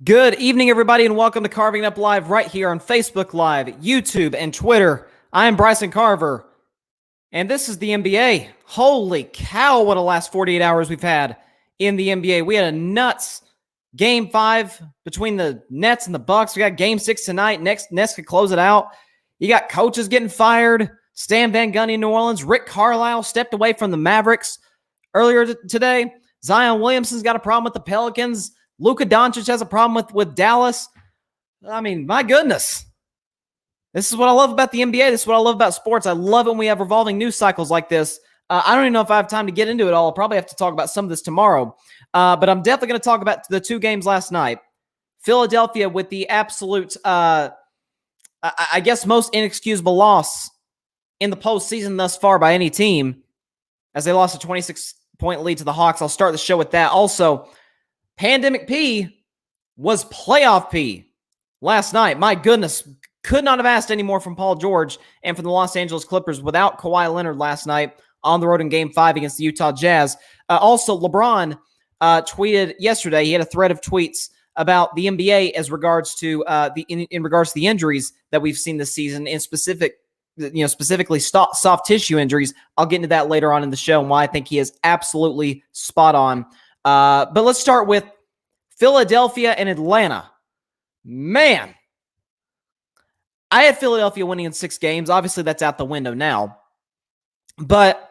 Good evening, everybody, and welcome to Carving Up Live right here on Facebook Live, YouTube, and Twitter. I am Bryson Carver, and this is the NBA. Holy cow, what a last 48 hours we've had in the NBA. We had a nuts Game 5 between the Nets and the Bucks. We got Game 6 tonight. Nets could close it out. You got coaches getting fired. Stan Van Gundy in New Orleans. Rick Carlisle stepped away from the Mavericks earlier today. Zion Williamson's got a problem with the Pelicans. Luka Doncic has a problem with Dallas. I mean, my goodness. This is what I love about the NBA. This is what I love about sports. I love it when we have revolving news cycles like this. I don't even know if I have time to get into it all. I'll probably have to talk about some of this tomorrow. But I'm definitely going to talk about the two games last night. Philadelphia with the absolute, I guess, most inexcusable loss in the postseason thus far by any team, as they lost a 26-point lead to the Hawks. I'll start the show with that. Also, Pandemic P was playoff P last night. My goodness, could not have asked any more from Paul George and from the Los Angeles Clippers without Kawhi Leonard last night on the road in Game 5 against the Utah Jazz. Also, LeBron tweeted yesterday. He had a thread of tweets about the NBA as regards to in regards to the injuries that we've seen this season, in specifically soft tissue injuries. I'll get into that later on in the show and why I think he is absolutely spot on. But let's start with Philadelphia and Atlanta. Man, I had Philadelphia winning in 6 games. Obviously, that's out the window now. But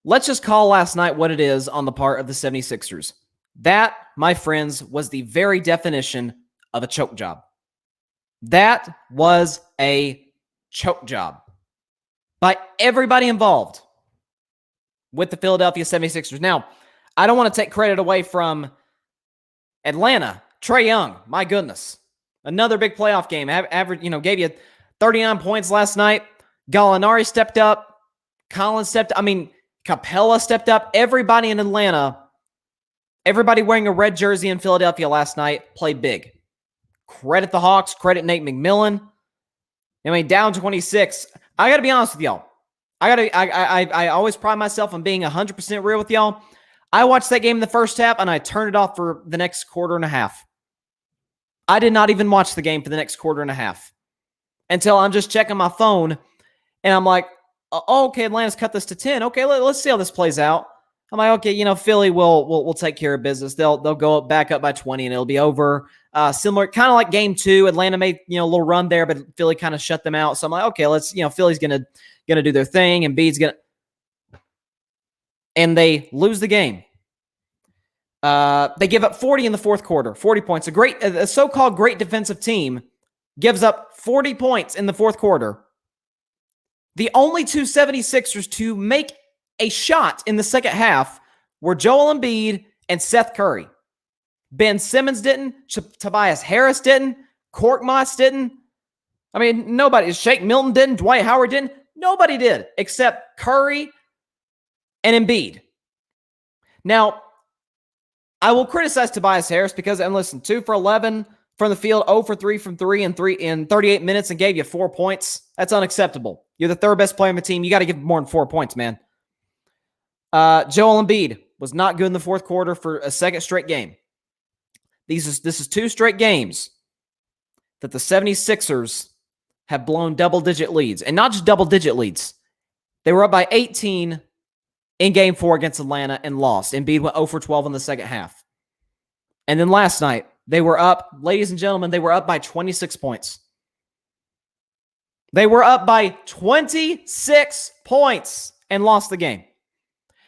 let's just call last night what it is on the part of the 76ers. That, my friends, was the very definition of a choke job. That was a choke job by everybody involved with the Philadelphia 76ers. Now, I don't want to take credit away from Atlanta. Trae Young, my goodness. Another big playoff game. Gave you 39 points last night. Gallinari stepped up. Collins stepped up. Capella stepped up. Everybody in Atlanta, everybody wearing a red jersey in Philadelphia last night played big. Credit the Hawks. Credit Nate McMillan. Down 26. I got to be honest with y'all. I always pride myself on being 100% real with y'all. I watched that game in the first half, and I turned it off for the next quarter and a half. I did not even watch the game for the next quarter and a half until I'm just checking my phone, and I'm like, oh, okay, Atlanta's cut this to 10. Okay, let's see how this plays out. I'm like, okay, Philly will take care of business. They'll go back up by 20, and it'll be over. Similar, kind of like Game 2. Atlanta made a little run there, but Philly kind of shut them out. So I'm like, okay, let's Philly's gonna do their thing, and Embiid's gonna. And they lose the game. They give up 40 in the fourth quarter, 40 points. A so-called great defensive team gives up 40 points in the fourth quarter. The only two 76ers to make a shot in the second half were Joel Embiid and Seth Curry. Ben Simmons didn't. Tobias Harris didn't. Korkmaz didn't. Nobody. Shake Milton didn't. Dwight Howard didn't. Nobody did except Curry and Embiid. Now, I will criticize Tobias Harris because, and listen, 2 for 11 from the field, 0 for 3 from 3 in 38 minutes and gave you 4 points. That's unacceptable. You're the third best player on the team. You got to give more than 4 points, man. Joel Embiid was not good in the fourth quarter for a second straight game. This is 2 straight games that the 76ers have blown double-digit leads. And not just double-digit leads. They were up by 18 in Game 4 against Atlanta and lost. Embiid went 0 for 12 in the second half. And then last night, they were up, ladies and gentlemen, they were up by 26 points. They were up by 26 points and lost the game.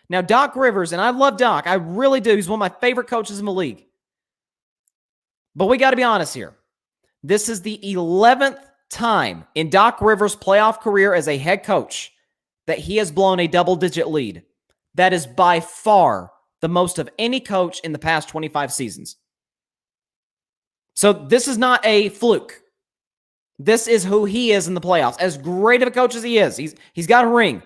Now, Doc Rivers, and I love Doc. I really do. He's one of my favorite coaches in the league. But we got to be honest here. This is the 11th time in Doc Rivers' playoff career as a head coach that he has blown a double-digit lead. That is by far the most of any coach in the past 25 seasons. So this is not a fluke. This is who he is in the playoffs. As great of a coach as he is, he's got a ring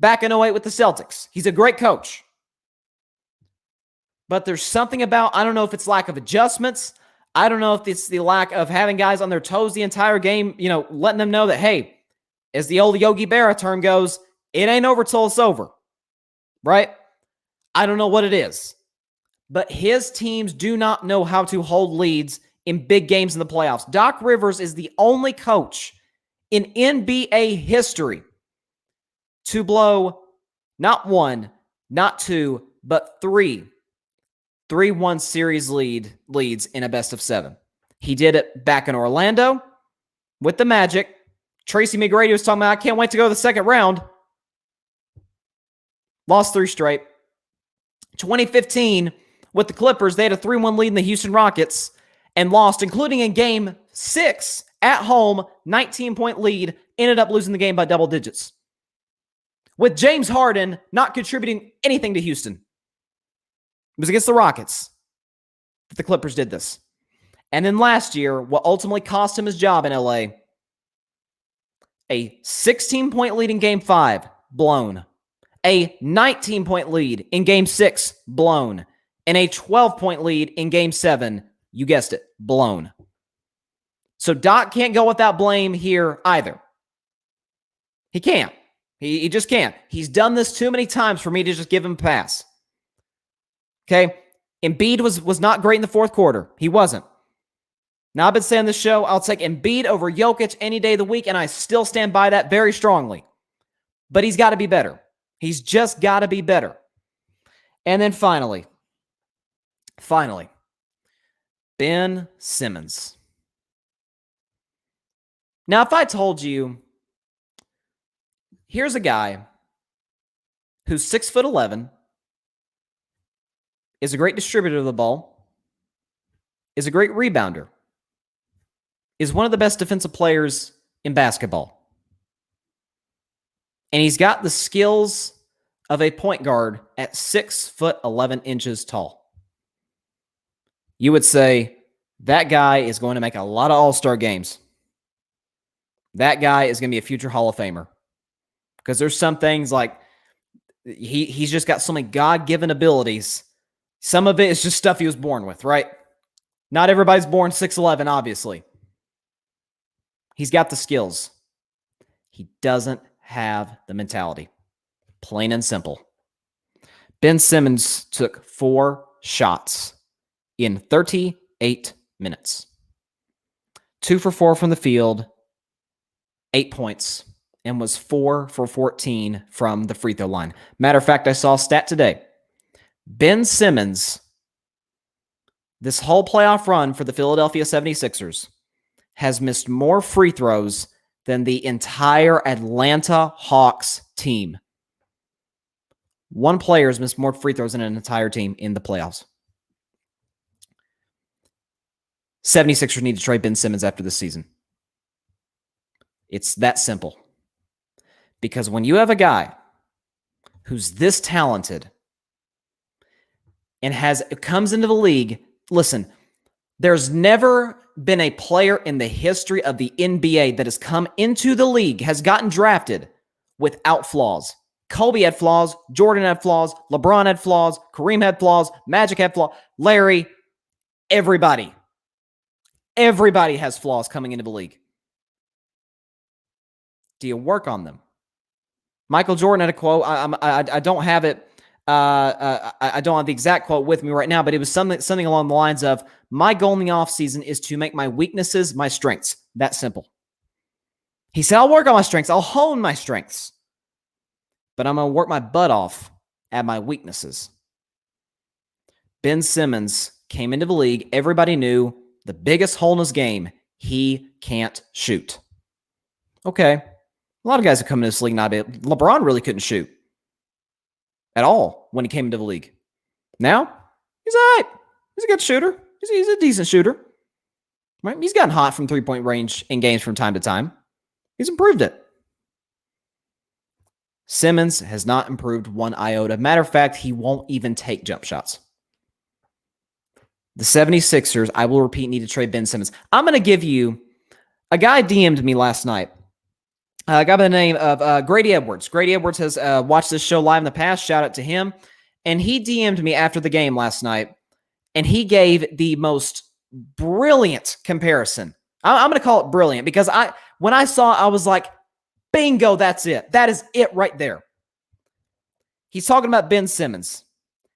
back in 08 with the Celtics. He's a great coach. But there's something about, I don't know if it's lack of adjustments. I don't know if it's the lack of having guys on their toes the entire game, letting them know that, hey, as the old Yogi Berra term goes, it ain't over till it's over, right? I don't know what it is. But his teams do not know how to hold leads in big games in the playoffs. Doc Rivers is the only coach in NBA history to blow not one, not two, but three 3-1 series leads in a best of 7. He did it back in Orlando with the Magic. Tracy McGrady was talking about, I can't wait to go to the second round. Lost 3 straight. 2015 with the Clippers, they had a 3-1 lead in the Houston Rockets and lost, including in Game 6 at home, 19-point lead, ended up losing the game by double digits. With James Harden not contributing anything to Houston. It was against the Rockets that the Clippers did this. And then last year, what ultimately cost him his job in LA, a 16-point lead in Game 5, blown. A 19-point lead in Game 6, blown. And a 12-point lead in Game 7, you guessed it, blown. So Doc can't go without blame here either. He can't. He just can't. He's done this too many times for me to just give him a pass. Okay? Embiid was not great in the fourth quarter. He wasn't. Now, I've been saying this show, I'll take Embiid over Jokic any day of the week, and I still stand by that very strongly. But he's got to be better. He's just got to be better. And then finally, Ben Simmons. Now, if I told you, here's a guy who's 6'11", is a great distributor of the ball, is a great rebounder, is one of the best defensive players in basketball, and he's got the skills of a point guard at 6'11" tall. You would say that guy is going to make a lot of all-star games. That guy is going to be a future Hall of Famer. Because there's some things like he's just got so many God-given abilities. Some of it is just stuff he was born with, right? Not everybody's born 6'11", obviously. He's got the skills. He doesn't have the mentality. Plain and simple. Ben Simmons took 4 shots in 38 minutes. 2 for 4 from the field, 8 points, and was 4 for 14 from the free throw line. Matter of fact, I saw a stat today. Ben Simmons, this whole playoff run for the Philadelphia 76ers, has missed more free throws than the entire Atlanta Hawks team. One player has missed more free throws than an entire team in the playoffs. 76ers need to trade Ben Simmons after this season. It's that simple. Because when you have a guy who's this talented and comes into the league, listen, there's never been a player in the history of the NBA that has come into the league, has gotten drafted without flaws. Kobe had flaws, Jordan had flaws, LeBron had flaws, Kareem had flaws, Magic had flaws, Larry, everybody has flaws coming into the league. Do you work on them? Michael Jordan had a quote. I don't have it. I don't have the exact quote with me right now, but it was something along the lines of, my goal in the offseason is to make my weaknesses my strengths. That simple. He said, I'll work on my strengths. I'll hone my strengths. But I'm going to work my butt off at my weaknesses. Ben Simmons came into the league. Everybody knew the biggest hole in his game, he can't shoot. Okay. A lot of guys have come into this league not able. LeBron really couldn't shoot at all when he came into the league. Now, he's all right. He's a good shooter. He's a decent shooter. Right? He's gotten hot from three-point range in games from time to time. He's improved it. Simmons has not improved one iota. Matter of fact, he won't even take jump shots. The 76ers, I will repeat, need to trade Ben Simmons. I'm going to give you, a guy DM'd me last night. A guy by the name of Grady Edwards. Grady Edwards has watched this show live in the past. Shout out to him. And he DM'd me after the game last night, and he gave the most brilliant comparison. I'm going to call it brilliant because when I saw it, I was like, bingo, that's it. That is it right there. He's talking about Ben Simmons.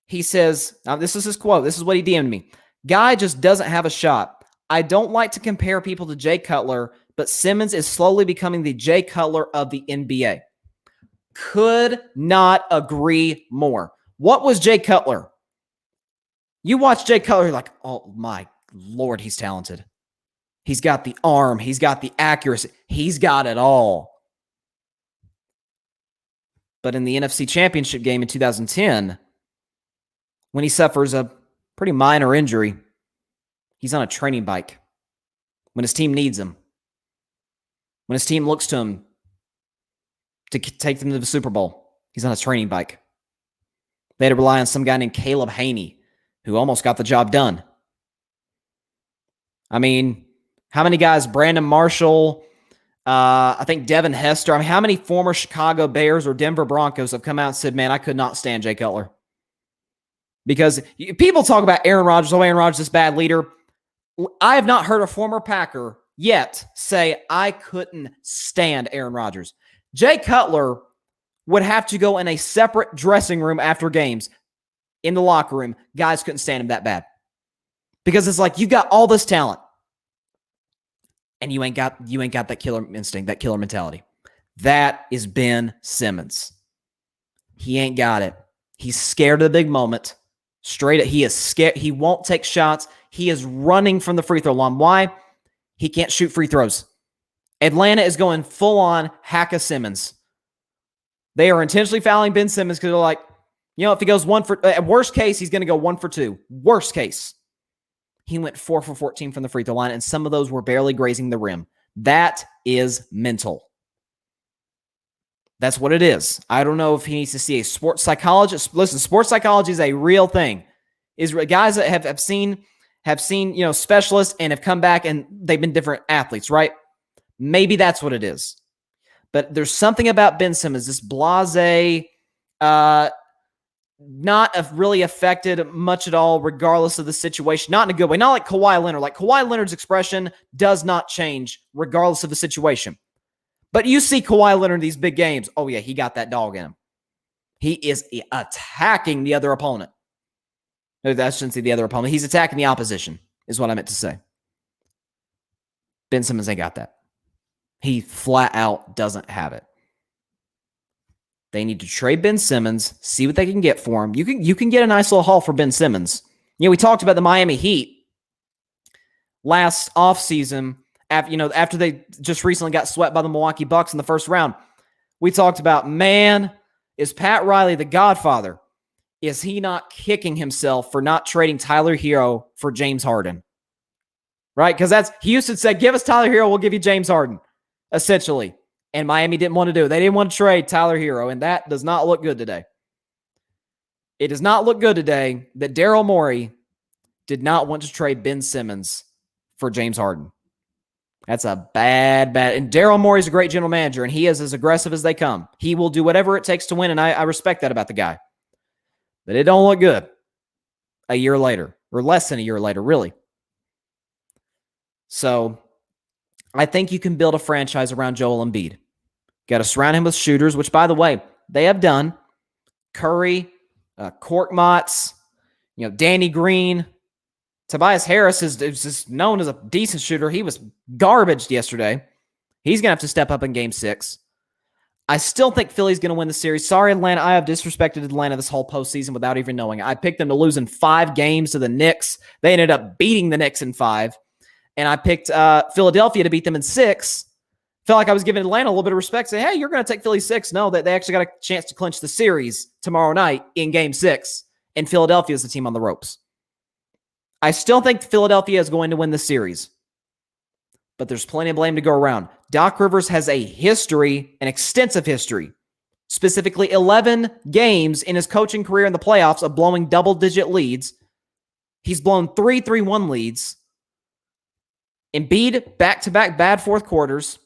He says, now this is his quote. This is what he DM'd me. Guy just doesn't have a shot. I don't like to compare people to Jay Cutler, but Simmons is slowly becoming the Jay Cutler of the NBA. Could not agree more. What was Jay Cutler? You watch Jay Cutler, you're like, oh my Lord, he's talented. He's got the arm. He's got the accuracy. He's got it all. But in the NFC Championship game in 2010, when he suffers a pretty minor injury, he's on a training bike. When his team needs him. When his team looks to him to take them to the Super Bowl, he's on a training bike. They had to rely on some guy named Caleb Haney, who almost got the job done. I mean, how many guys, Brandon Marshall, I think Devin Hester, I mean, how many former Chicago Bears or Denver Broncos have come out and said, man, I could not stand Jay Cutler? Because people talk about Aaron Rodgers, oh, Aaron Rodgers is a bad leader. I have not heard a former Packer yet say, I couldn't stand Aaron Rodgers. Jay Cutler would have to go in a separate dressing room after games in the locker room. Guys couldn't stand him that bad. Because it's like, you got all this talent and you ain't got that killer instinct, that killer mentality. That is Ben Simmons. He ain't got it. He's scared of the big moment. Straight up, he is scared. He won't take shots. He is running from the free throw line. Why? He can't shoot free throws. Atlanta is going full-on hack-a Simmons. They are intentionally fouling Ben Simmons because they're like, if he goes at worst case, he's going to go 1 for 2. Worst case. He went 4 for 14 from the free throw line, and some of those were barely grazing the rim. That is mental. That's what it is. I don't know if he needs to see a sports psychologist. Listen, sports psychology is a real thing. Is guys that have seen specialists and have come back and they've been different athletes, right? Maybe that's what it is. But there's something about Ben Simmons, this blasé, not really affected much at all, regardless of the situation. Not in a good way. Not like Kawhi Leonard. Like Kawhi Leonard's expression does not change regardless of the situation. But you see Kawhi Leonard in these big games. Oh, yeah, he got that dog in him. He is attacking the other opponent. No, I shouldn't say the other opponent. He's attacking the opposition, is what I meant to say. Ben Simmons ain't got that. He flat out doesn't have it. They need to trade Ben Simmons, see what they can get for him. You can get a nice little haul for Ben Simmons. We talked about the Miami Heat last offseason after they just recently got swept by the Milwaukee Bucks in the first round. We talked about, man, is Pat Riley the Godfather? Is he not kicking himself for not trading Tyler Hero for James Harden? Right? Because Houston said, give us Tyler Hero, we'll give you James Harden, essentially. And Miami didn't want to do it. They didn't want to trade Tyler Hero, and that does not look good today. It does not look good today that Daryl Morey did not want to trade Ben Simmons for James Harden. That's a bad. And Daryl Morey's a great general manager, and he is as aggressive as they come. He will do whatever it takes to win, and I respect that about the guy. But it don't look good a year later, or less than a year later, really. So I think you can build a franchise around Joel Embiid. Got to surround him with shooters, which, by the way, they have done. Curry, Korkmaz, Danny Green. Tobias Harris is just known as a decent shooter. He was garbage yesterday. He's going to have to step up in Game 6. I still think Philly's going to win the series. Sorry, Atlanta. I have disrespected Atlanta this whole postseason without even knowing it. I picked them to lose in 5 games to the Knicks. They ended up beating the Knicks in 5. And I picked Philadelphia to beat them in 6. Felt like I was giving Atlanta a little bit of respect, saying, hey, you're going to take Philly 6. No, that they actually got a chance to clinch the series tomorrow night in Game 6. And Philadelphia is the team on the ropes. I still think Philadelphia is going to win the series. But there's plenty of blame to go around. Doc Rivers has a history, an extensive history, specifically 11 games in his coaching career in the playoffs of blowing double-digit leads. He's blown 3 3-1 leads. Embiid, back-to-back bad fourth quarters.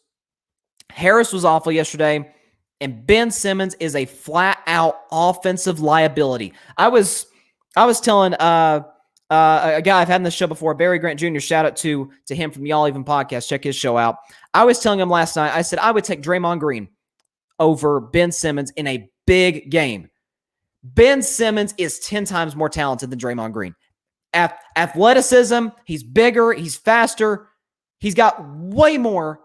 Harris was awful yesterday. And Ben Simmons is a flat-out offensive liability. I was telling a guy I've had in the show before, Barry Grant Jr., shout out to him from the Y'all Even podcast. Check his show out. I was telling him last night, I said I would take Draymond Green over Ben Simmons in a big game. Ben Simmons is 10 times more talented than Draymond Green. Athleticism, he's bigger, he's faster. He's got way more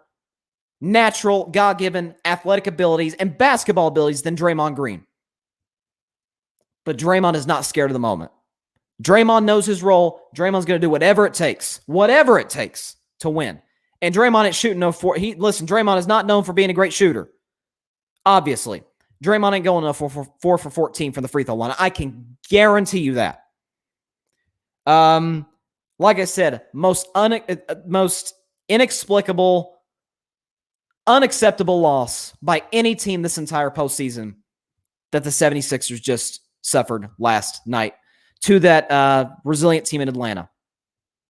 natural, God-given athletic abilities and basketball abilities than Draymond Green. But Draymond is not scared of the moment. Draymond knows his role. Draymond's going to do whatever it takes to win. And Draymond ain't shooting no four. Listen, Draymond is not known for being a great shooter. Obviously. Draymond ain't going no 4 for 14 from the free throw line. I can guarantee you that. Like I said, most inexplicable, unacceptable loss by any team this entire postseason that the 76ers just suffered last night to that resilient team in Atlanta.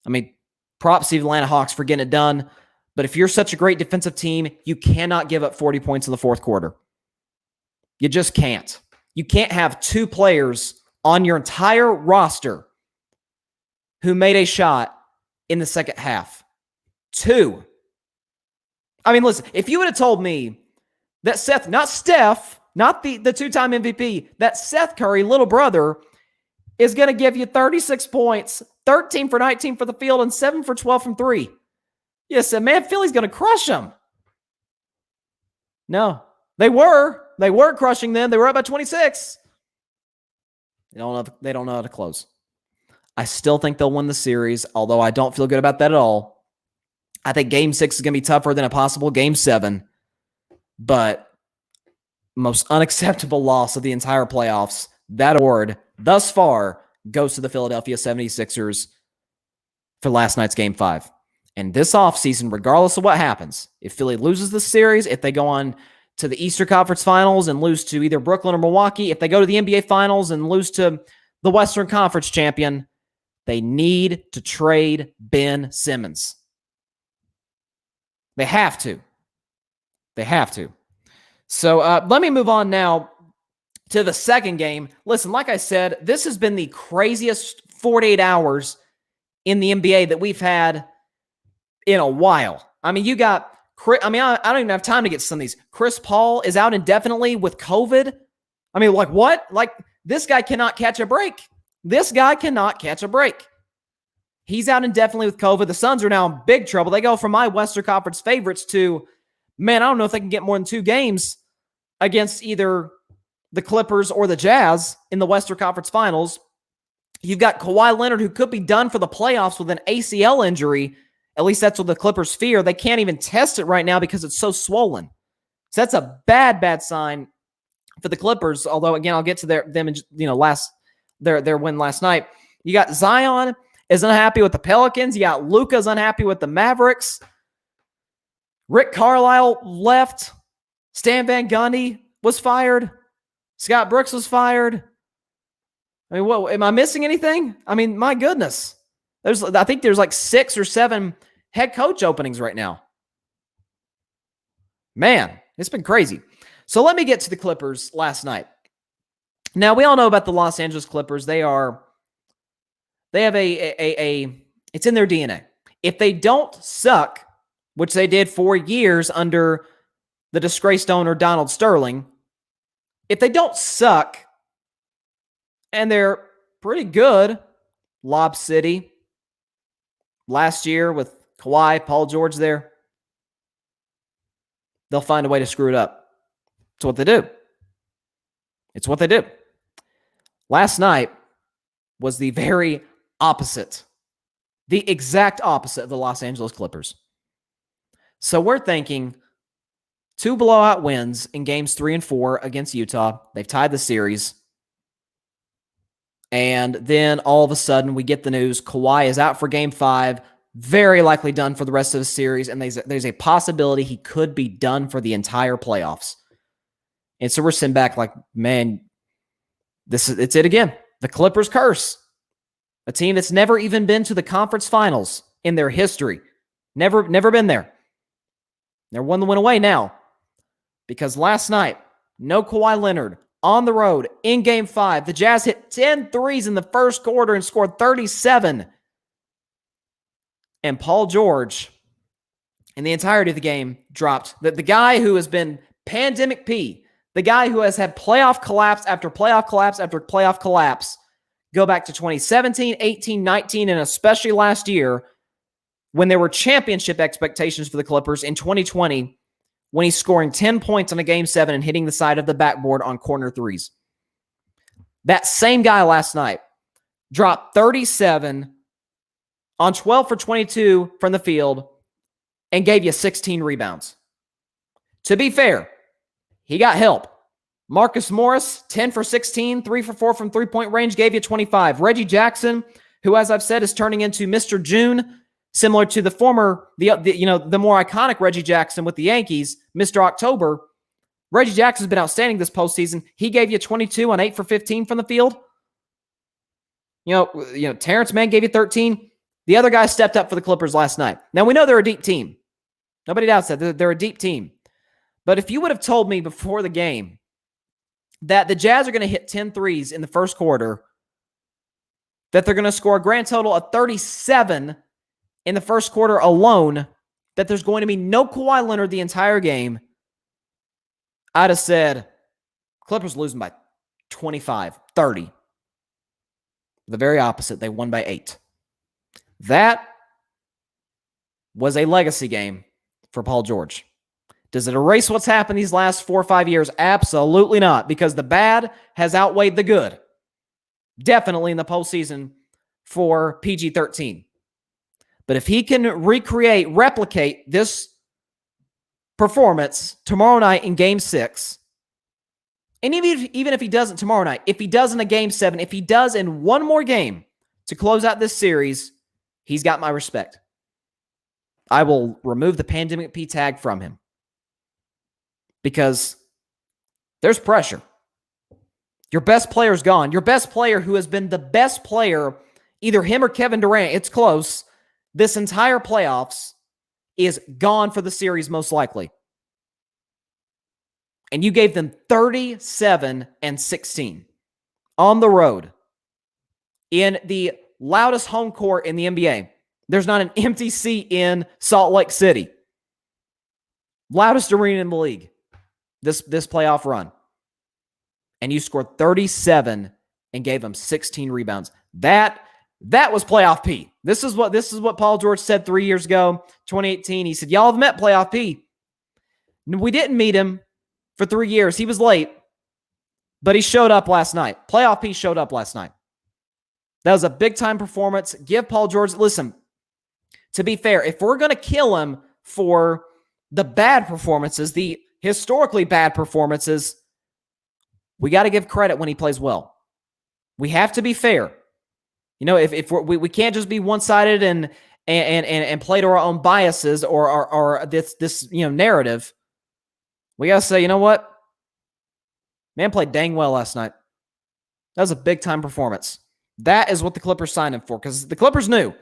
I mean, props to the Atlanta Hawks for getting it done, but if you're such a great defensive team, you cannot give up 40 points in the fourth quarter. You just can't. You can't have two players on your entire roster who made a shot in the second half. Two. I mean, listen, if you would have told me that Seth, not Steph, not the two-time MVP, that Seth Curry, little brother, is going to give you 36 points, 13 for 19 for the field, and 7 for 12 from three. You said, man, Philly's going to crush them. No, they were. They were crushing them. They were up by 26. They don't know how to close. I still think they'll win the series, although I don't feel good about that at all. I think Game 6 is going to be tougher than a possible Game 7. But most unacceptable loss of the entire playoffs, that award thus far goes to the Philadelphia 76ers for last night's Game 5. And this offseason, regardless of what happens, if Philly loses the series, if they go on to the Eastern Conference Finals and lose to either Brooklyn or Milwaukee, if they go to the NBA Finals and lose to the Western Conference champion, they need to trade Ben Simmons. They have to. They have to. So let me move on now to the second game. Listen, like I said, this has been the craziest 48 hours in the NBA that we've had in a while. I mean, I don't even have time to get some of these. Chris Paul is out indefinitely with COVID. I mean, like what? Like this guy cannot catch a break. This guy cannot catch a break. He's out indefinitely with COVID. The Suns are now in big trouble. They go from my Western Conference favorites to, man, I don't know if they can get more than 2 games against either the Clippers or the Jazz in the Western Conference Finals. You've got Kawhi Leonard, who could be done for the playoffs with an ACL injury. At least that's what the Clippers fear. They can't even test it right now because it's so swollen. So that's a bad, bad sign for the Clippers. Although, again, I'll get to their win last night. You got Zion is unhappy with the Pelicans. You got Luka's unhappy with the Mavericks. Rick Carlisle left. Stan Van Gundy was fired. Scott Brooks was fired. I mean, what am I missing anything? I mean, my goodness. I think there's like 6 or 7 head coach openings right now. Man, it's been crazy. So let me get to the Clippers last night. Now, we all know about the Los Angeles Clippers. They have it's in their DNA. If they don't suck, which they did for years under the disgraced owner Donald Sterling, if they don't suck and they're pretty good, Lob City, last year with Kawhi, Paul George there, they'll find a way to screw it up. It's what they do. It's what they do. Last night was the very opposite, the exact opposite of the Los Angeles Clippers. So we're thinking 2 blowout wins in games 3 and 4 against Utah. They've tied the series. And then all of a sudden we get the news Kawhi is out for game 5, very likely done for the rest of the series. And there's a possibility he could be done for the entire playoffs. And so we're sitting back like, man, it's it again. The Clippers curse. A team that's never even been to the conference finals in their history. Never been there. They're 1 win away now. Because last night, no Kawhi Leonard on the road in game 5. The Jazz hit 10 threes in the first quarter and scored 37. And Paul George, in the entirety of the game, dropped. The guy who has been pandemic P, the guy who has had playoff collapse after playoff collapse after playoff collapse, Go back to 2017, 18, 19, and especially last year when there were championship expectations for the Clippers in 2020 when he's scoring 10 points on a Game 7 and hitting the side of the backboard on corner threes. That same guy last night dropped 37 on 12 for 22 from the field and gave you 16 rebounds. To be fair, he got help. Marcus Morris, 10 for 16, 3 for 4 from three-point range, gave you 25. Reggie Jackson, who, as I've said, is turning into Mr. June, similar to the former, the more iconic Reggie Jackson with the Yankees, Mr. October. Reggie Jackson's been outstanding this postseason. He gave you 22 on 8 for 15 from the field. Terrence Mann gave you 13. The other guy stepped up for the Clippers last night. Now, we know they're a deep team. Nobody doubts that. They're a deep team. But if you would have told me before the game that the Jazz are going to hit 10 threes in the first quarter, that they're going to score a grand total of 37 in the first quarter alone, that there's going to be no Kawhi Leonard the entire game, I'd have said Clippers losing by 25, 30. The very opposite. They won by 8. That was a legacy game for Paul George. Does it erase what's happened these last 4 or 5 years? Absolutely not, because the bad has outweighed the good. Definitely in the postseason for PG-13. But if he can replicate this performance tomorrow night in Game 6, and even if he doesn't tomorrow night, if he does in a Game 7, if he does in one more game to close out this series, he's got my respect. I will remove the Pandemic P tag from him. Because there's pressure. Your best player's gone. Your best player, who has been the best player, either him or Kevin Durant, it's close, this entire playoffs, is gone for the series most likely. And you gave them 37 and 16 on the road in the loudest home court in the NBA. There's not an empty seat in Salt Lake City. Loudest arena in the league. This playoff run. And you scored 37 and gave them 16 rebounds. That was playoff P. This is what Paul George said 3 years ago, 2018. He said, y'all have met playoff P. We didn't meet him for 3 years. He was late, but he showed up last night. Playoff P showed up last night. That was a big-time performance. Give Paul George, listen, to be fair, if we're going to kill him for the bad performances, the historically bad performances, we got to give credit when he plays well. We have to be fair. If we can't just be one-sided and play to our own biases or this narrative. We got to say, you know what? Man played dang well last night. That was a big-time performance. That is what the Clippers signed him for, because the Clippers knew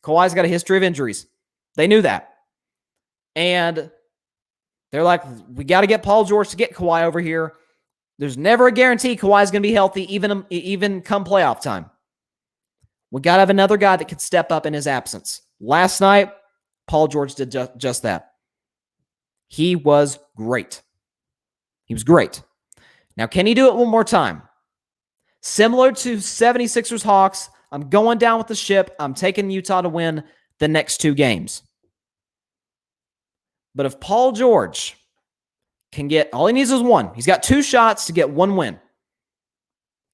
Kawhi's got a history of injuries. They knew that. And they're like, we got to get Paul George to get Kawhi over here. There's never a guarantee Kawhi's going to be healthy, even come playoff time. We got to have another guy that can step up in his absence. Last night, Paul George did just that. He was great. He was great. Now, can he do it one more time? Similar to 76ers Hawks, I'm going down with the ship. I'm taking Utah to win the next 2 games. But if Paul George can get, all he needs is one. He's got 2 shots to get 1 win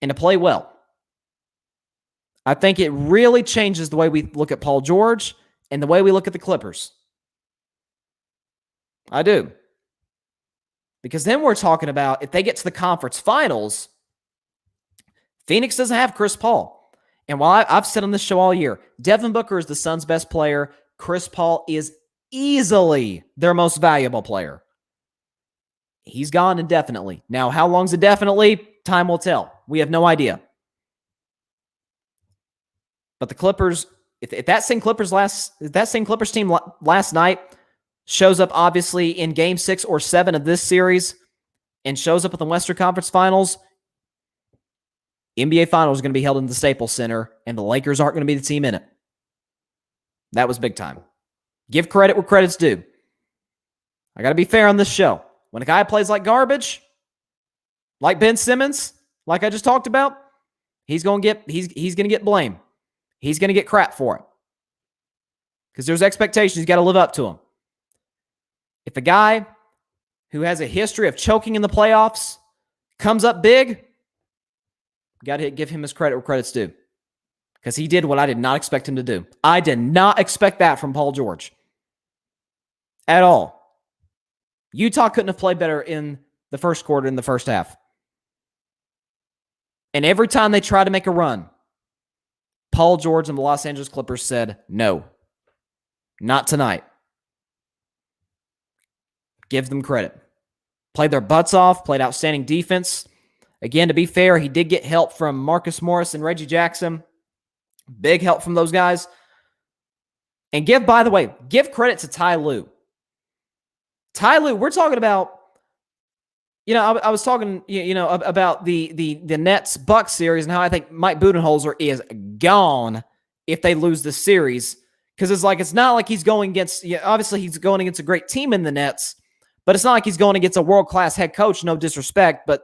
and to play well. I think it really changes the way we look at Paul George and the way we look at the Clippers. I do. Because then we're talking about, if they get to the conference finals, Phoenix doesn't have Chris Paul. And while I've said on this show all year, Devin Booker is the Suns' best player. Chris Paul is easily their most valuable player. He's gone indefinitely. Now, how long's indefinitely? Time will tell. We have no idea. But the Clippers, if that same Clippers team last night shows up obviously in Game 6 or 7 of this series and shows up at the Western Conference Finals, NBA Finals are going to be held in the Staples Center, and the Lakers aren't going to be the team in it. That was big time. Give credit where credit's due. I got to be fair on this show. When a guy plays like garbage, like Ben Simmons, like I just talked about, he's going to get blame. He's going to get crap for it. Because there's expectations. He's got to live up to them. If a guy who has a history of choking in the playoffs comes up big, got to give him his credit where credit's due. Because he did what I did not expect him to do. I did not expect that from Paul George. At all. Utah couldn't have played better in the first quarter, in the first half. And every time they tried to make a run, Paul George and the Los Angeles Clippers said, no, not tonight. Give them credit. Played their butts off, played outstanding defense. Again, to be fair, he did get help from Marcus Morris and Reggie Jackson. Big help from those guys. And by the way, give credit to Ty Lue. Ty Lue, we're talking about, I was talking, about the Nets-Bucks series and how I think Mike Budenholzer is gone if they lose the series. Because it's not like he's going against, obviously he's going against a great team in the Nets, but it's not like he's going against a world-class head coach, no disrespect, but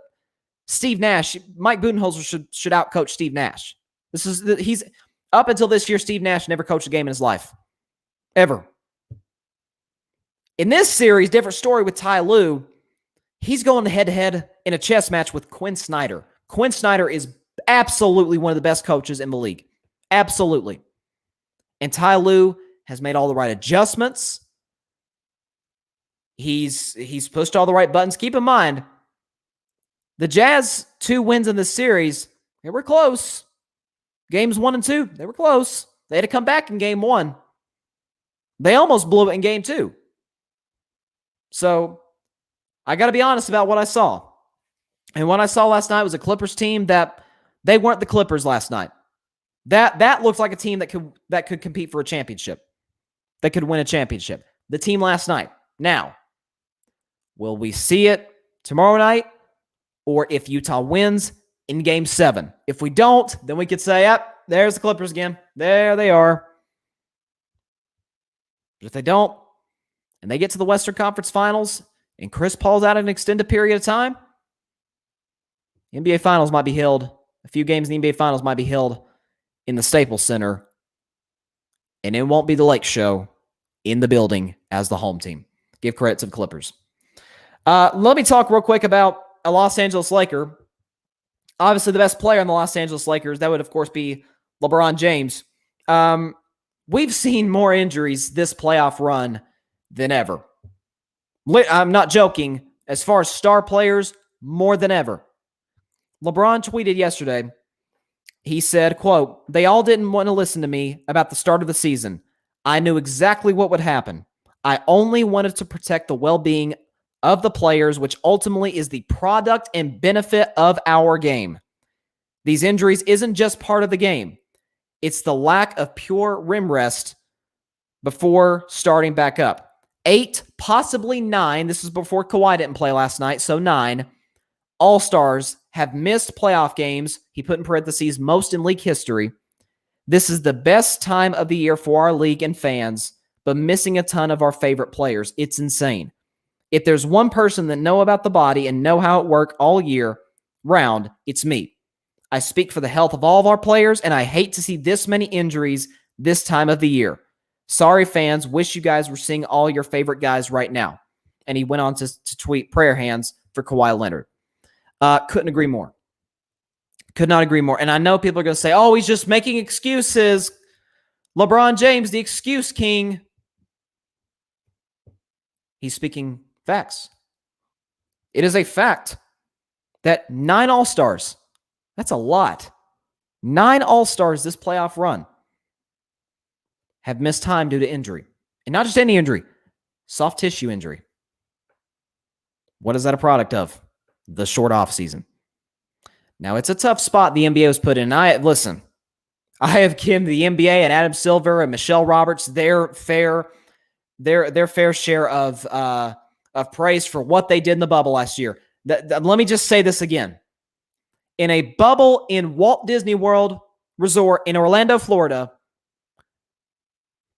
Steve Nash, Mike Budenholzer should outcoach Steve Nash. He's up until this year, Steve Nash never coached a game in his life. Ever. In this series, different story with Ty Lue. He's going head-to-head in a chess match with Quinn Snyder. Quinn Snyder is absolutely one of the best coaches in the league. Absolutely. And Ty Lue has made all the right adjustments. He's pushed all the right buttons. Keep in mind, the Jazz 2 wins in this series, they were close. Games 1 and 2, they were close. They had to come back in game 1. They almost blew it in game 2. So, I got to be honest about what I saw. And what I saw last night was a Clippers team that they weren't the Clippers last night. That looks like a team that could compete for a championship. That could win a championship. The team last night. Now, will we see it tomorrow night? Or if Utah wins in game 7? If we don't, then we could say, yep, there's the Clippers again. There they are. But if they don't, and they get to the Western Conference Finals, and Chris Paul's out an extended period of time, NBA Finals might be held. A few games in the NBA Finals might be held in the Staples Center, and it won't be the Lake Show in the building as the home team. Give credit to the Clippers. Let me talk real quick about a Los Angeles Laker. Obviously, the best player on the Los Angeles Lakers, that would, of course, be LeBron James. We've seen more injuries this playoff run than ever. I'm not joking. As far as star players, more than ever. LeBron tweeted yesterday, he said, quote, "They all didn't want to listen to me about the start of the season. I knew exactly what would happen. I only wanted to protect the well-being of the players, which ultimately is the product and benefit of our game. These injuries isn't just part of the game. It's the lack of pure rim rest before starting back up. 8, possibly 9, this is before Kawhi didn't play last night, so 9 All-Stars have missed playoff games. He put in parentheses, most in league history. This is the best time of the year for our league and fans, but missing a ton of our favorite players. It's insane. If there's one person that know about the body and know how it works all year round, it's me. I speak for the health of all of our players, and I hate to see this many injuries this time of the year. Sorry, fans. Wish you guys were seeing all your favorite guys right now." And he went on to tweet prayer hands for Kawhi Leonard. Couldn't agree more. Could not agree more. And I know people are going to say, oh, he's just making excuses. LeBron James, the excuse king. He's speaking facts. It is a fact that 9 All-Stars, that's a lot. 9 All-Stars this playoff run have missed time due to injury. And not just any injury, soft tissue injury. What is that a product of? The short offseason. Now, it's a tough spot the NBA was put in. I have given the NBA and Adam Silver and Michelle Roberts their fair share of praise for what they did in the bubble last year. Let me just say this again. In a bubble in Walt Disney World Resort in Orlando, Florida,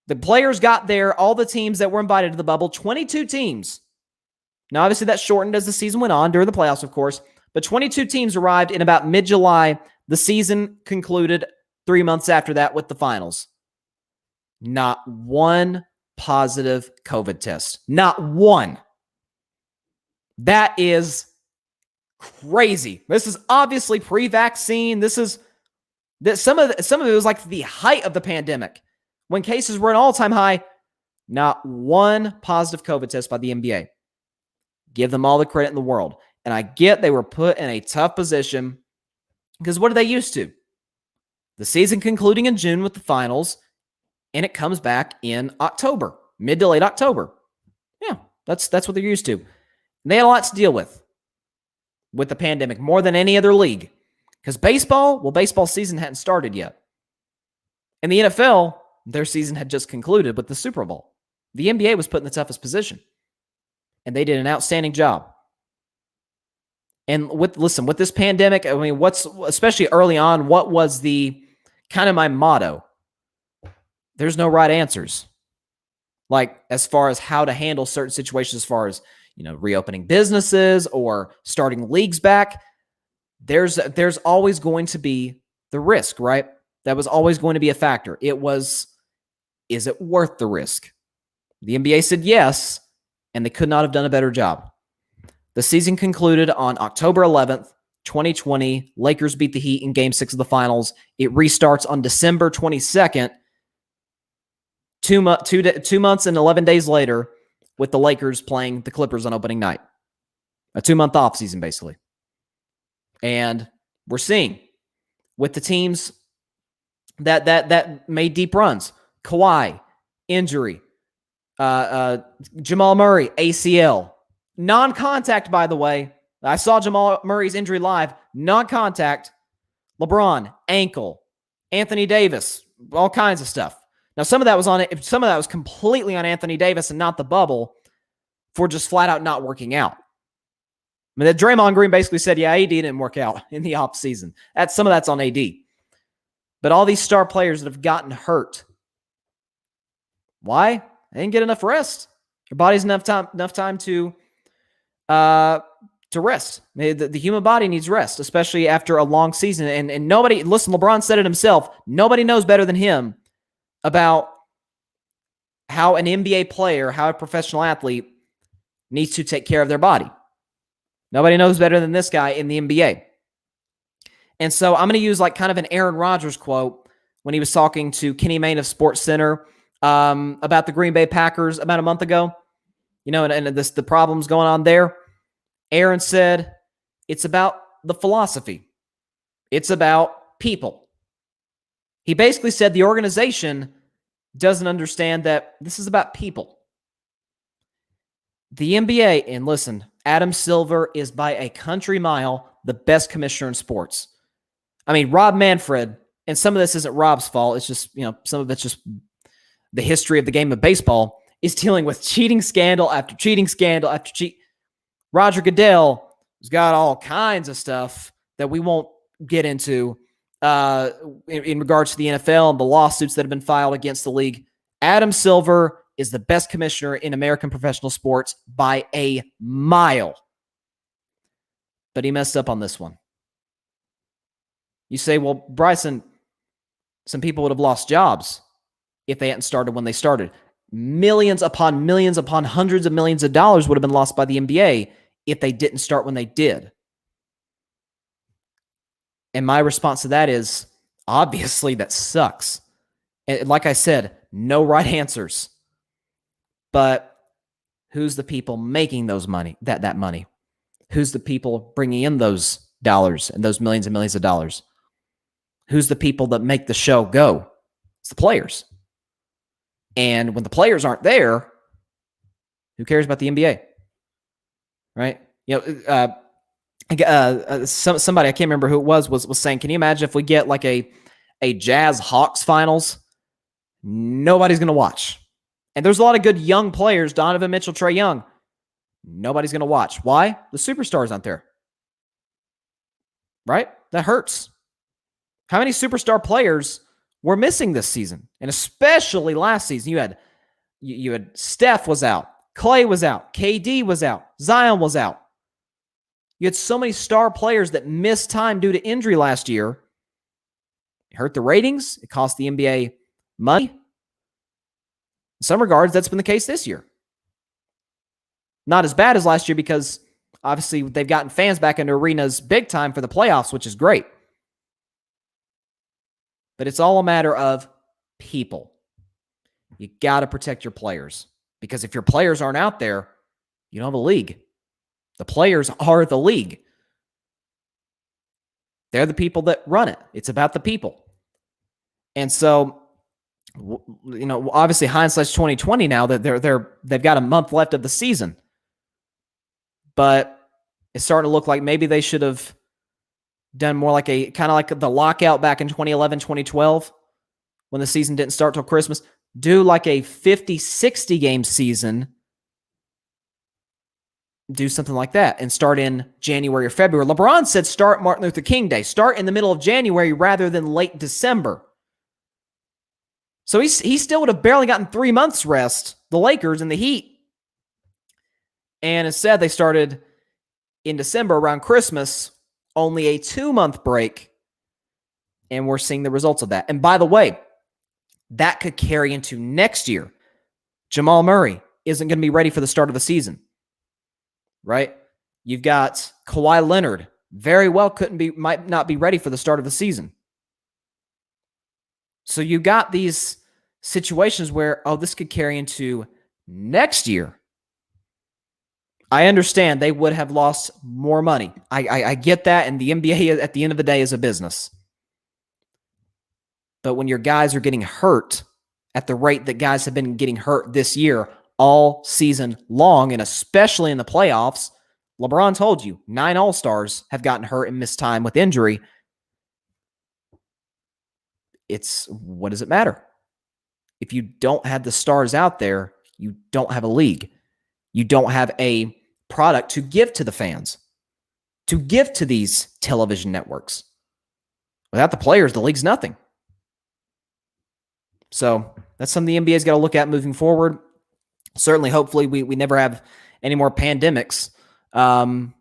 the players got there, all the teams that were invited to the bubble, 22 teams. Now, obviously, that shortened as the season went on during the playoffs, of course, but 22 teams arrived in about mid-July. The season concluded 3 months after that with the finals. Not one positive COVID test. Not one. That is crazy. This is obviously pre-vaccine. Some of it was like the height of the pandemic when cases were an all-time high. Not one positive COVID test by the NBA. Give them all the credit in the world. And I get they were put in a tough position because what are they used to? The season concluding in June with the finals, and it comes back in October, mid to late October. Yeah, that's what they're used to. And they had a lot to deal with the pandemic, more than any other league. Because baseball season hadn't started yet. And the NFL, their season had just concluded with the Super Bowl. The NBA was put in the toughest position. And they did an outstanding job. And with this pandemic, I mean, especially early on, what was the kind of my motto? There's no right answers. Like, as far as how to handle certain situations, as far as, reopening businesses or starting leagues back, there's always going to be the risk, right? That was always going to be a factor. Is it worth the risk? The NBA said yes, and they could not have done a better job. The season concluded on October 11th, 2020. Lakers beat the Heat in Game 6 of the Finals. It restarts on December 22nd, 2 months and 11 days later, with the Lakers playing the Clippers on opening night. A 2-month off season, basically. And we're seeing with the teams that made deep runs, Kawhi, injury, Jamal Murray, ACL, non-contact, by the way. I saw Jamal Murray's injury live, non-contact. LeBron, ankle. Anthony Davis, all kinds of stuff. Now, some of that was completely on Anthony Davis and not the bubble for just flat out not working out. I mean, Draymond Green basically said, yeah, AD didn't work out in the offseason. Some of that's on AD. But all these star players that have gotten hurt, why? They didn't get enough rest. Their body's enough time to rest. The human body needs rest, especially after a long season. And nobody, listen, LeBron said it himself, nobody knows better than him about how an NBA player, how a professional athlete needs to take care of their body. Nobody knows better than this guy in the NBA. And so I'm going to use like kind of an Aaron Rodgers quote when he was talking to Kenny Mayne of SportsCenter about the Green Bay Packers about a month ago. And the problems going on there. Aaron said, it's about the philosophy. It's about people. He basically said the organization doesn't understand that this is about people. The NBA, and listen, Adam Silver is by a country mile the best commissioner in sports. I mean, Rob Manfred, and some of this isn't Rob's fault. It's just, some of it's just the history of the game of baseball, is dealing with cheating scandal after cheating scandal after cheat. Roger Goodell has got all kinds of stuff that we won't get into in regards to the NFL and the lawsuits that have been filed against the league. Adam Silver is the best commissioner in American professional sports by a mile. But he messed up on this one. You say, well, Bryson, some people would have lost jobs if they hadn't started when they started. Millions upon hundreds of millions of dollars would have been lost by the NBA if they didn't start when they did. And my response to that is, obviously, that sucks. And like I said, no right answers. But who's the people making those money? That money? Who's the people bringing in those dollars and those millions and millions of dollars? Who's the people that make the show go? It's the players. And when the players aren't there, who cares about the NBA? Right? Somebody, I can't remember who it was saying, can you imagine if we get like a Jazz Hawks finals? Nobody's going to watch. And there's a lot of good young players, Donovan Mitchell, Trae Young. Nobody's going to watch. Why? The superstars aren't there. Right? That hurts. How many superstar players were missing this season? And especially last season, you had Steph was out, Clay was out, KD was out, Zion was out. You had so many star players that missed time due to injury last year. It hurt the ratings. It cost the NBA money. In some regards, that's been the case this year. Not as bad as last year because obviously they've gotten fans back into arenas big time for the playoffs, which is great. But it's all a matter of people. You got to protect your players because if your players aren't out there, you don't have a league. The players are the league. They're the people that run it. It's about the people. And so, obviously hindsight's 2020 now that they've got a month left of the season. But it's starting to look like maybe they should have done more like a kind of like the lockout back in 2011, 2012 when the season didn't start till Christmas. Do like a 50, 60 game season. Do something like that and start in January or February. LeBron said start Martin Luther King Day. Start in the middle of January rather than late December. So he still would have barely gotten 3 months rest, the Lakers and the Heat. And instead, they started in December around Christmas, only a 2-month break. And we're seeing the results of that. And by the way, that could carry into next year. Jamal Murray isn't going to be ready for the start of the season. Right? You've got Kawhi Leonard, very well might not be ready for the start of the season. So you got these situations where, this could carry into next year. I understand they would have lost more money. I get that, and the NBA at the end of the day is a business. But when your guys are getting hurt at the rate that guys have been getting hurt this year all season long, and especially in the playoffs, LeBron told you 9 All-Stars have gotten hurt and missed time with injury. What does it matter? If you don't have the stars out there, you don't have a league. You don't have a product to give to the fans, to give to these television networks. Without the players, the league's nothing. So that's something the NBA's got to look at moving forward. Certainly, hopefully, we never have any more pandemics. I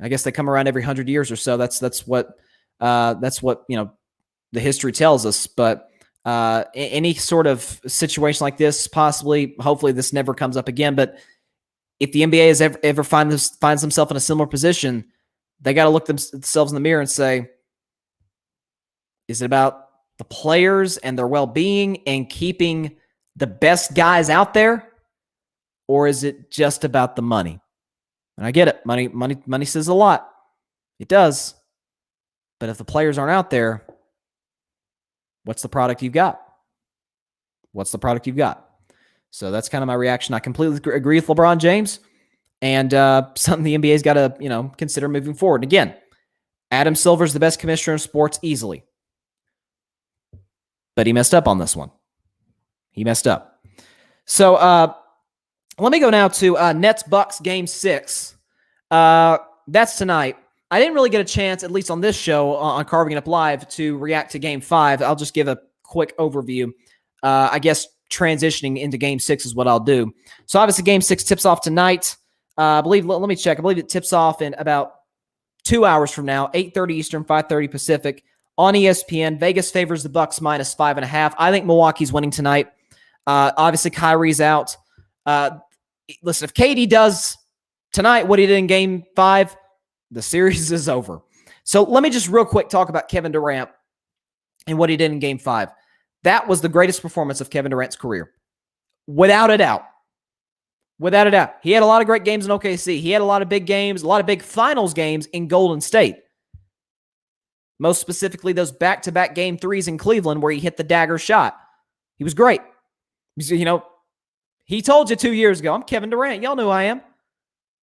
guess they come around every 100 years or so. That's what the history tells us. But any sort of situation like this, possibly, hopefully, this never comes up again. But if the NBA has ever finds themselves in a similar position, they got to look themselves in the mirror and say, is it about the players and their well-being and keeping the best guys out there? Or is it just about the money? And I get it. Money says a lot. It does. But if the players aren't out there, what's the product you've got? What's the product you've got? So that's kind of my reaction. I completely agree with LeBron James, and something the NBA's got to consider moving forward. And again, Adam Silver's the best commissioner in sports easily, but he messed up on this one. He messed up. So let me go now to Nets Bucks Game 6. That's tonight. I didn't really get a chance, at least on this show on Carving It Up Live, to react to Game 5. I'll just give a quick overview. I guess transitioning into Game 6 is what I'll do. So obviously Game 6 tips off tonight. Let me check. I believe it tips off in about 2 hours from now, 8:30 Eastern, 5:30 Pacific on ESPN. Vegas favors the Bucks minus 5.5. I think Milwaukee's winning tonight. Obviously Kyrie's out. Listen, if KD does tonight what he did in Game 5, the series is over. So let me just real quick talk about Kevin Durant and what he did in Game 5. That was the greatest performance of Kevin Durant's career. Without a doubt. Without a doubt. He had a lot of great games in OKC. He had a lot of big games, a lot of big finals games in Golden State. Most specifically, those back-to-back Game 3s in Cleveland where he hit the dagger shot. He was great. He told you 2 years ago, I'm Kevin Durant. Y'all know who I am.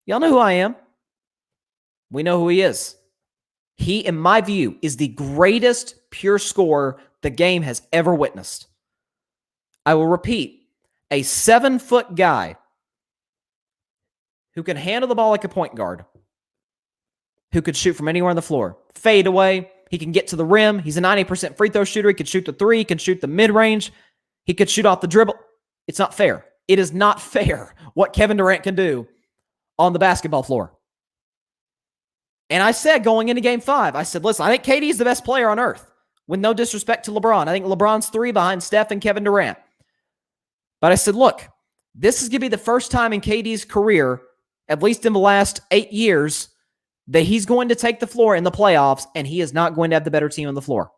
Y'all know who I am. We know who he is. He, in my view, is the greatest pure scorer the game has ever witnessed. I will repeat, a 7-foot guy who can handle the ball like a point guard, who could shoot from anywhere on the floor, fade away, he can get to the rim, he's a 90% free throw shooter, he can shoot the three, he can shoot the mid-range, he could shoot off the dribble. It's not fair. It is not fair what Kevin Durant can do on the basketball floor. And I said going into Game 5, I said, listen, I think KD is the best player on earth. with no disrespect to LeBron. I think LeBron's 3 behind Steph and Kevin Durant. But I said, look, this is going to be the first time in KD's career, at least in the last 8 years, that he's going to take the floor in the playoffs, and he is not going to have the better team on the floor.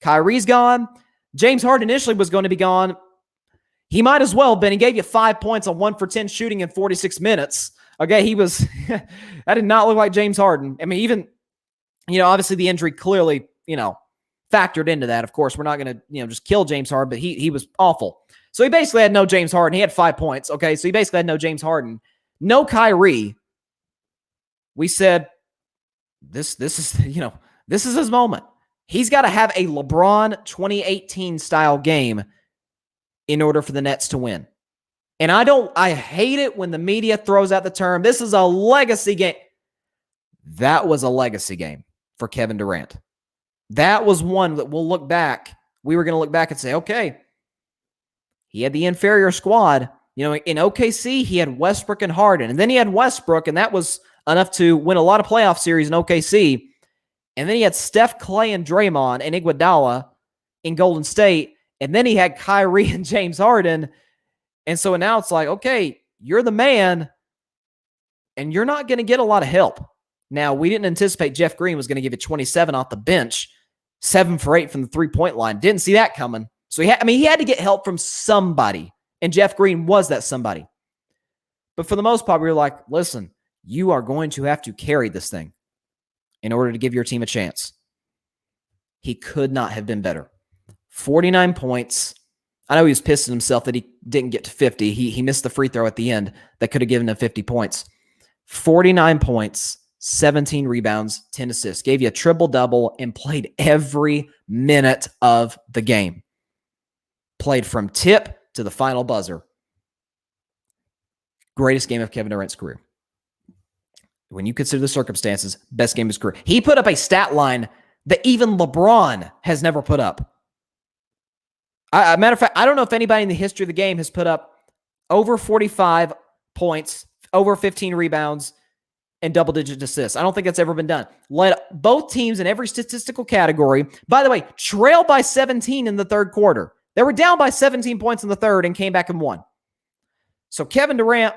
Kyrie's gone. James Harden initially was going to be gone. He might as well have been. He gave you 5 points on 1 for 10 shooting in 46 minutes. Okay, he was – that did not look like James Harden. I mean, even, obviously the injury clearly, factored into that. Of course, we're not going to, just kill James Harden, but he was awful. So he basically had no James Harden. He had 5 points, okay? So he basically had no James Harden. No Kyrie. We said, this is, this is his moment. He's got to have a LeBron 2018 style game in order for the Nets to win. And I hate it when the media throws out the term, this is a legacy game. That was a legacy game for Kevin Durant. That was one that we'll look back. We were going to look back and say, okay, he had the inferior squad. In OKC, he had Westbrook and Harden. And then he had Westbrook, and that was enough to win a lot of playoff series in OKC. And then he had Steph, Clay, and Draymond and Iguodala in Golden State. And then he had Kyrie and James Harden. And so now it's like, okay, you're the man, and you're not going to get a lot of help. Now, we didn't anticipate Jeff Green was going to give you 27 off the bench, 7 for 8 from the three-point line. Didn't see that coming. So he had to get help from somebody, and Jeff Green was that somebody. But for the most part, we were like, listen, you are going to have to carry this thing in order to give your team a chance. He could not have been better. 49 points. I know he was pissed at himself that he didn't get to 50. He missed the free throw at the end that could have given him 50 points. 49 points, 17 rebounds, 10 assists. Gave you a triple-double and played every minute of the game. Played from tip to the final buzzer. Greatest game of Kevin Durant's career. When you consider the circumstances, best game of his career. He put up a stat line that even LeBron has never put up. Matter of fact, I don't know if anybody in the history of the game has put up over 45 points, over 15 rebounds, and double-digit assists. I don't think that's ever been done. Led both teams in every statistical category. By the way, trailed by 17 in the third quarter. They were down by 17 points in the third and came back and won. So Kevin Durant,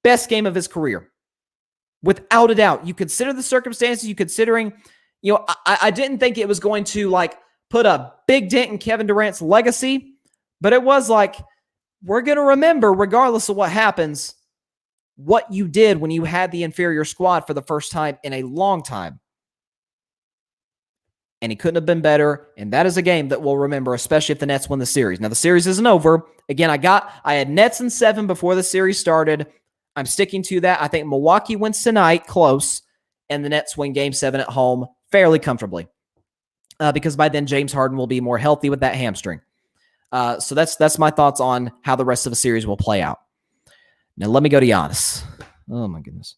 best game of his career. Without a doubt. You consider the circumstances, I didn't think it was going to put a big dent in Kevin Durant's legacy, but it was we're going to remember, regardless of what happens, what you did when you had the inferior squad for the first time in a long time. And he couldn't have been better, and that is a game that we'll remember, especially if the Nets win the series. Now, the series isn't over. Again, I had Nets in 7 before the series started. I'm sticking to that. I think Milwaukee wins tonight, close, and the Nets win Game 7 at home fairly comfortably. Because by then, James Harden will be more healthy with that hamstring. So that's my thoughts on how the rest of the series will play out. Now, let me go to Giannis. Oh, my goodness.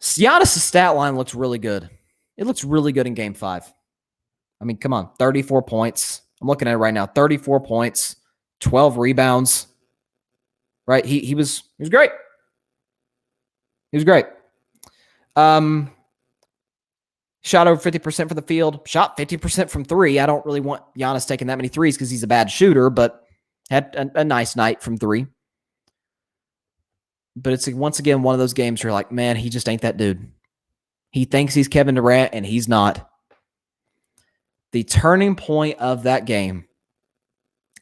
Giannis' stat line looks really good. It looks really good in Game 5. I mean, come on, 34 points. I'm looking at it right now. 34 points, 12 rebounds. Right? He was great. He was great. Shot over 50% from the field. Shot 50% from 3. I don't really want Giannis taking that many threes because he's a bad shooter, but had a nice night from 3. But it's once again one of those games where you're like, man, he just ain't that dude. He thinks he's Kevin Durant, and he's not. The turning point of that game,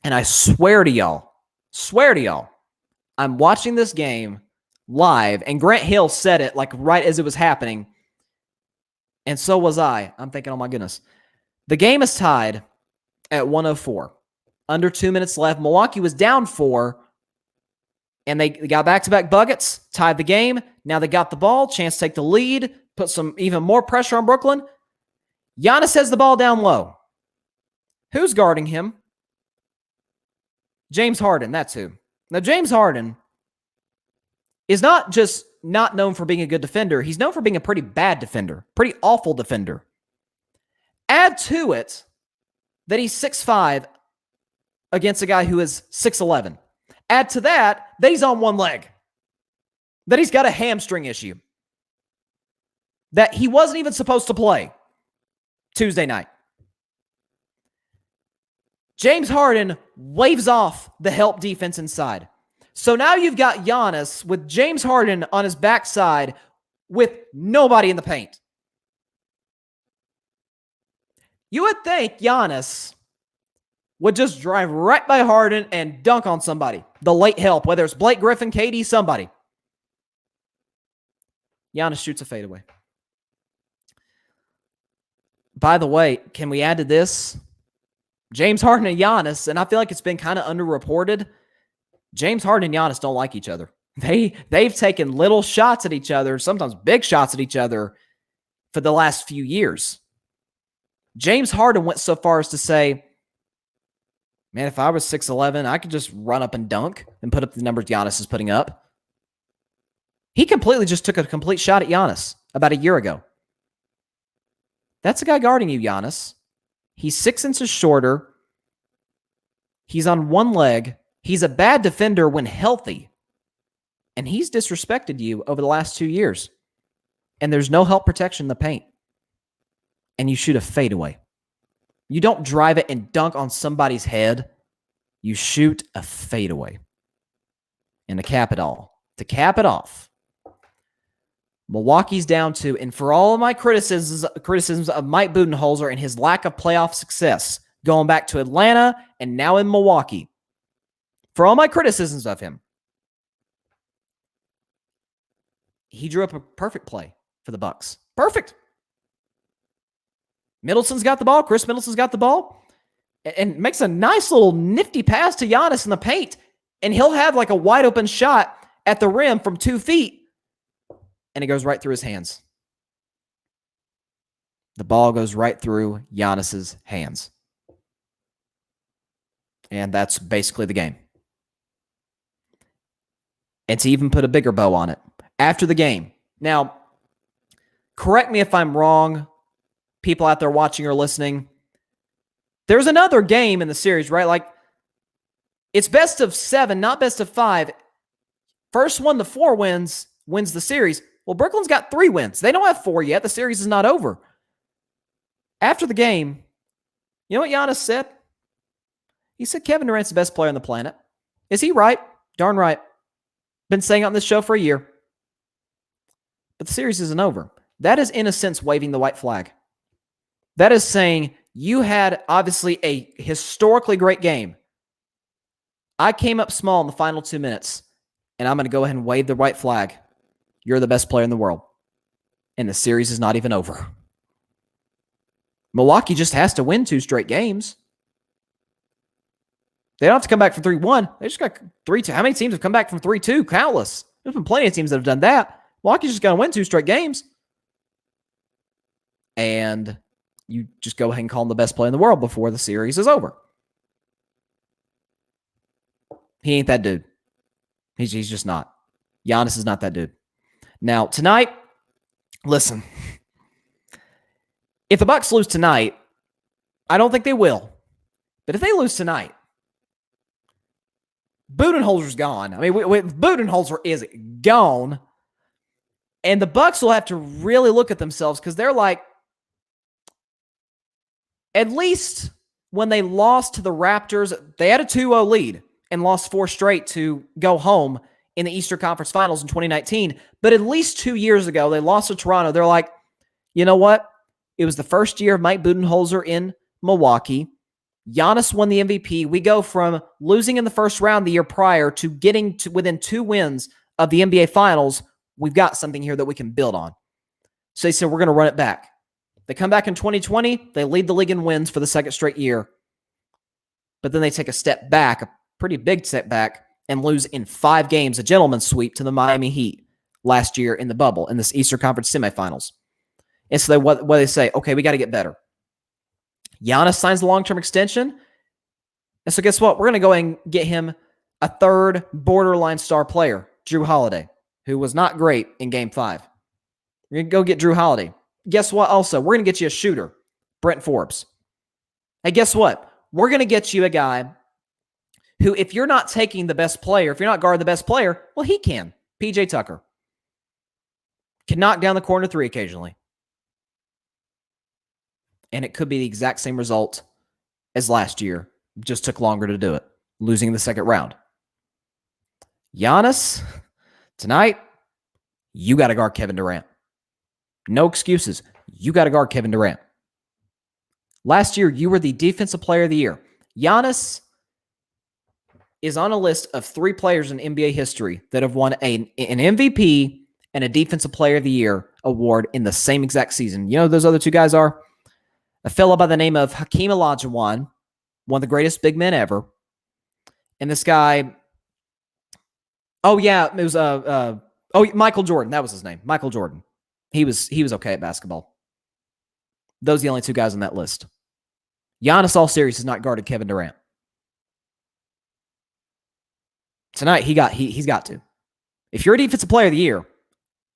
and I swear to y'all, I'm watching this game live, and Grant Hill said it right as it was happening, and so was I. I'm thinking, oh my goodness. The game is tied at 104. Under 2 minutes left. Milwaukee was down 4, and they got back-to-back buckets, tied the game. Now they got the ball, chance to take the lead, put some even more pressure on Brooklyn. Giannis has the ball down low. Who's guarding him? James Harden, that's who. Now, James Harden is not just not known for being a good defender. He's known for being a pretty bad defender, pretty awful defender. Add to it that he's 6'5" against a guy who is 6'11". Add to that he's on one leg, that he's got a hamstring issue, that he wasn't even supposed to play Tuesday night. James Harden waves off the help defense inside. So now you've got Giannis with James Harden on his backside with nobody in the paint. You would think Giannis would just drive right by Harden and dunk on somebody. The late help, whether it's Blake Griffin, KD, somebody. Giannis shoots a fadeaway. By the way, can we add to this? James Harden and Giannis, and I feel like it's been kind of underreported, James Harden and Giannis don't like each other. They've taken little shots at each other, sometimes big shots at each other for the last few years. James Harden went so far as to say, man, if I was 6'11", I could just run up and dunk and put up the numbers Giannis is putting up. He completely just took a complete shot at Giannis about a year ago. That's a guy guarding you, Giannis. He's 6 inches shorter. He's on one leg. He's a bad defender when healthy. And he's disrespected you over the last 2 years. And there's no help protection in the paint. And you shoot a fadeaway. You don't drive it and dunk on somebody's head. You shoot a fadeaway. And to cap it off, Milwaukee's down 2, and for all of my criticisms of Mike Budenholzer and his lack of playoff success, going back to Atlanta and now in Milwaukee, for all my criticisms of him, he drew up a perfect play for the Bucks. Perfect. Middleton's got the ball. Chris Middleton's got the ball and makes a nice little nifty pass to Giannis in the paint, and he'll have like a wide open shot at the rim from 2 feet. And it goes right through his hands. The ball goes right through Giannis's hands. And that's basically the game. And to even put a bigger bow on it, after the game. Now, correct me if I'm wrong, people out there watching or listening. There's another game in the series, right? Like, it's best of 7, not best of 5. First one to 4 wins the series. Well, Brooklyn's got 3 wins. They don't have 4 yet. The series is not over. After the game, you know what Giannis said? He said Kevin Durant's the best player on the planet. Is he right? Darn right. Been saying it on this show for a year. But the series isn't over. That is, in a sense, waving the white flag. That is saying you had, obviously, a historically great game. I came up small in the final 2 minutes, and I'm going to go ahead and wave the white flag. You're the best player in the world. And the series is not even over. Milwaukee just has to win 2 straight games. They don't have to come back from 3-1. They just got 3-2. How many teams have come back from 3-2? Countless. There's been plenty of teams that have done that. Milwaukee's just got to win 2 straight games. And you just go ahead and call him the best player in the world before the series is over. He ain't that dude. He's just not. Giannis is not that dude. Now, tonight, listen. If the Bucks lose tonight, I don't think they will. But if they lose tonight, Budenholzer's gone. I mean, Budenholzer is gone. And the Bucks will have to really look at themselves because they're like, at least when they lost to the Raptors, they had a 2-0 lead and lost 4 straight to go home in the Eastern Conference Finals in 2019. But at least 2 years ago, they lost to Toronto. They're like, you know what? It was the first year of Mike Budenholzer in Milwaukee. Giannis won the MVP. We go from losing in the first round the year prior to getting to within 2 wins of the NBA Finals. We've got something here that we can build on. So they said, we're going to run it back. They come back in 2020. They lead the league in wins for the 2nd straight year. But then they take a step back, a pretty big step back, and lose in 5 games, a gentleman's sweep to the Miami Heat last year in the bubble, in this Eastern Conference semifinals. And so what they say, okay, we got to get better. Giannis signs the long-term extension. And so guess what? We're going to go and get him a 3rd borderline star player, Drew Holiday, who was not great in Game 5. We're going to go get Drew Holiday. Guess what? Also, we're going to get you a shooter, Brent Forbes. Hey, guess what? We're going to get you a guy who, if you're not taking the best player, if you're not guarding the best player, well, he can. PJ Tucker. Can knock down the corner 3 occasionally. And it could be the exact same result as last year Just took longer to do it, losing the second round. Giannis, tonight, you got to guard Kevin Durant. No excuses. You got to guard Kevin Durant. Last year, you were the Defensive Player of the Year. Giannis is on a list of 3 players in NBA history that have won an MVP and a Defensive Player of the Year award in the same exact season. You know who those other 2 guys are? A fellow by the name of Hakeem Olajuwon, one of the greatest big men ever. And this guy, it was Michael Jordan. That was his name, Michael Jordan. He was okay at basketball. Those are the only 2 guys on that list. Giannis, all series, has not guarded Kevin Durant. Tonight, he's got to. If you're a Defensive Player of the Year,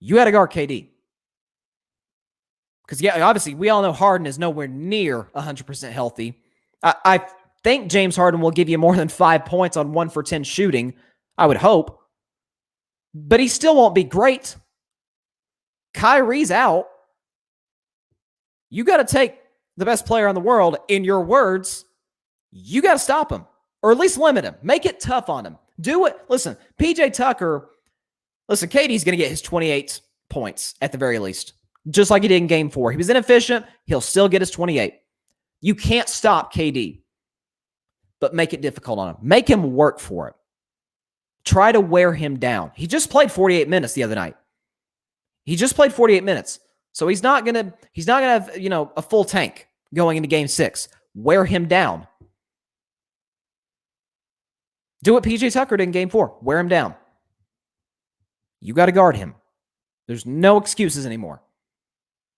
you got to guard KD. Because, obviously, we all know Harden is nowhere near 100% healthy. I think James Harden will give you more than 5 points on 1 for 10 shooting. I would hope. But he still won't be great. Kyrie's out. You got to take the best player in the world, in your words. You got to stop him, or at least limit him. Make it tough on him. Do it. Listen, PJ Tucker, KD's going to get his 28 points at the very least, just like he did in Game 4. He was inefficient. He'll still get his 28. You can't stop KD, but make it difficult on him. Make him work for it. Try to wear him down. He just played 48 minutes the other night. He just played 48 minutes. So he's not going to have, a full tank going into Game 6. Wear him down. Do what PJ Tucker did in Game 4. Wear him down. You got to guard him. There's no excuses anymore.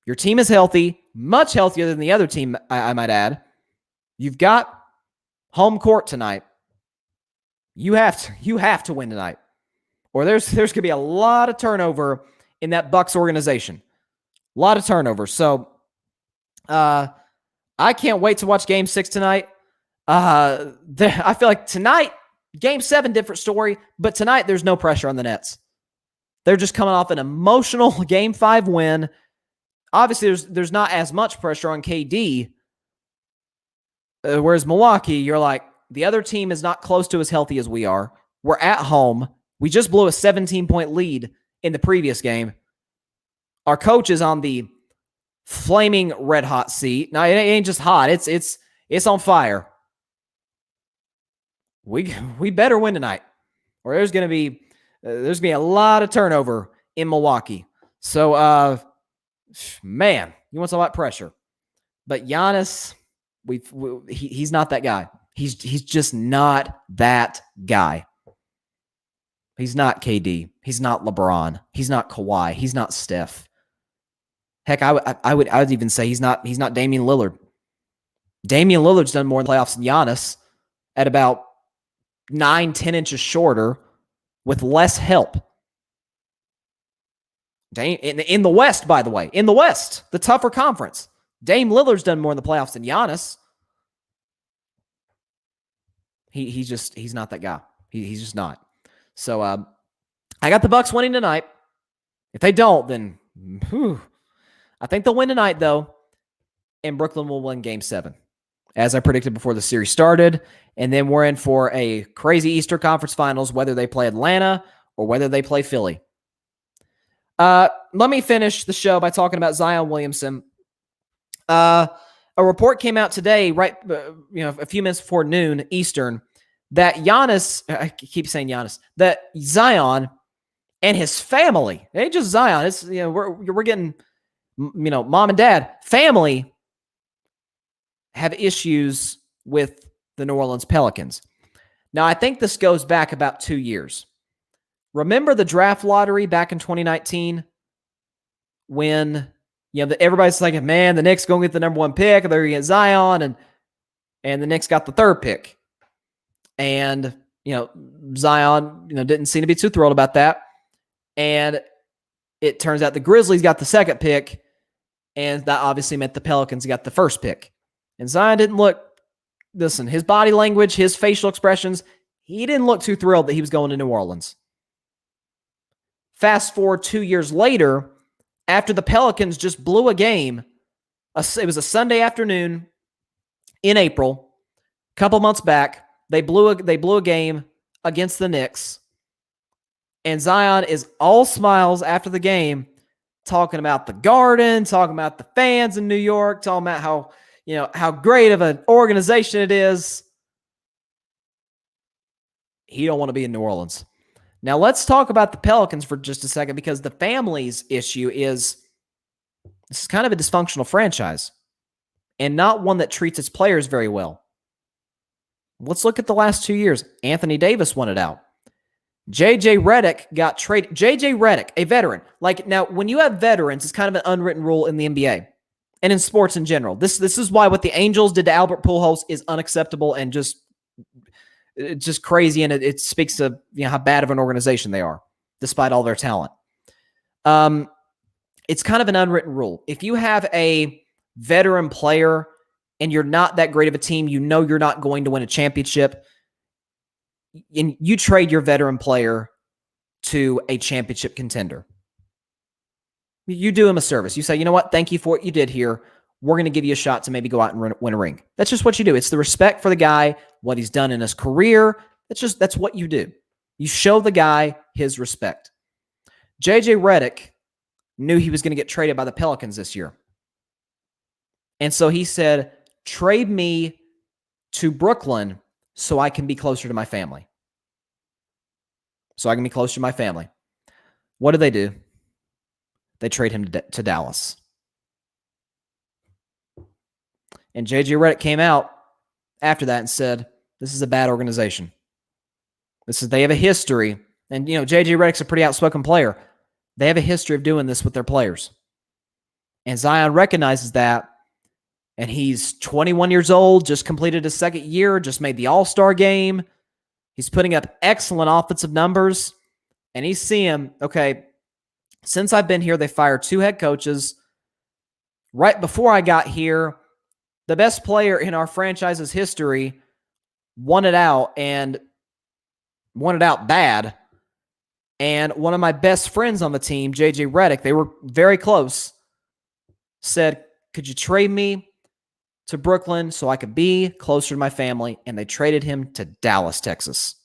Your team is healthy, much healthier than the other team, I might add. You've got home court tonight. You have to win tonight, or there's going to be a lot of turnover in that Bucks organization. A lot of turnover. So I can't wait to watch Game 6 tonight. I feel like tonight, Game 7, different story, but tonight there's no pressure on the Nets. They're just coming off an emotional Game 5 win. Obviously, there's not as much pressure on KD, whereas Milwaukee, you're like, the other team is not close to as healthy as we are. We're at home. We just blew a 17-point lead in the previous game. Our coach is on the flaming red hot seat. Now, it ain't just hot. It's on fire. We better win tonight, or there's gonna be a lot of turnover in Milwaukee. So, man, you want a lot of pressure, but Giannis, he's not that guy. He's just not that guy. He's not KD. He's not LeBron. He's not Kawhi. He's not Steph. Heck, I would even say he's not Damian Lillard. Damian Lillard's done more in the playoffs than Giannis at about 9-10 inches shorter with less help. In the West, by the way. In the West, the tougher conference. Dame Lillard's done more in the playoffs than Giannis. He's not that guy. He's just not. So I got the Bucks winning tonight. If they don't, then I think they'll win tonight, though. And Brooklyn will win Game 7, as I predicted before the series started. And then we're in for a crazy Eastern Conference Finals, whether they play Atlanta or whether they play Philly. Let me finish the show by talking about Zion Williamson. A report came out today, right, a few minutes before noon Eastern, that I keep saying Giannis, that Zion and his family, it ain't just Zion, it's, we're getting, mom and dad, family have issues with the New Orleans Pelicans. Now, I think this goes back about 2 years. Remember the draft lottery back in 2019 when everybody's like, man, the Knicks going to get the number 1 pick, they're going to get Zion, and the Knicks got the 3rd pick. And, Zion, didn't seem to be too thrilled about that. And it turns out the Grizzlies got the 2nd pick, and that obviously meant the Pelicans got the 1st pick. And Zion didn't look, listen, his body language, his facial expressions, he didn't look too thrilled that he was going to New Orleans. Fast forward 2 years later, after the Pelicans just blew a game, it was a Sunday afternoon in April. Couple months back, they blew a game against the Knicks, and Zion is all smiles after the game, talking about the Garden, talking about the fans in New York, talking about how great of an organization it is. He don't want to be in New Orleans. Now let's talk about the Pelicans for just a second, because the family's issue is this is kind of a dysfunctional franchise and not one that treats its players very well. Let's look at the last 2 years. Anthony Davis wanted out. JJ Redick got traded. JJ Redick, a veteran. Like, now, when you have veterans, it's kind of an unwritten rule in the NBA and in sports in general. This is why what the Angels did to Albert Pujols is unacceptable and just crazy, and it speaks to how bad of an organization they are, despite all their talent. It's kind of an unwritten rule. If you have a veteran player and you're not that great of a team, you're not going to win a championship, and you trade your veteran player to a championship contender. You do him a service. You say, you know what? Thank you for what you did here. We're going to give you a shot to maybe go out and win a ring. That's just what you do. It's the respect for the guy, what he's done in his career. That's what you do. You show the guy his respect. JJ Redick knew he was going to get traded by the Pelicans this year. And so he said, trade me to Brooklyn so I can be closer to my family. What do? They trade him to Dallas. And JJ Redick came out after that and said, this is a bad organization. They have a history. And, JJ Redick's a pretty outspoken player. They have a history of doing this with their players. And Zion recognizes that. And he's 21 years old, just completed his second year, just made the All-Star game. He's putting up excellent offensive numbers. And he's seeing, okay, since I've been here, they fired 2 head coaches. Right before I got here, the best player in our franchise's history won it out bad. And one of my best friends on the team, JJ Redick, they were very close, said, could you trade me to Brooklyn so I could be closer to my family? And they traded him to Dallas, Texas.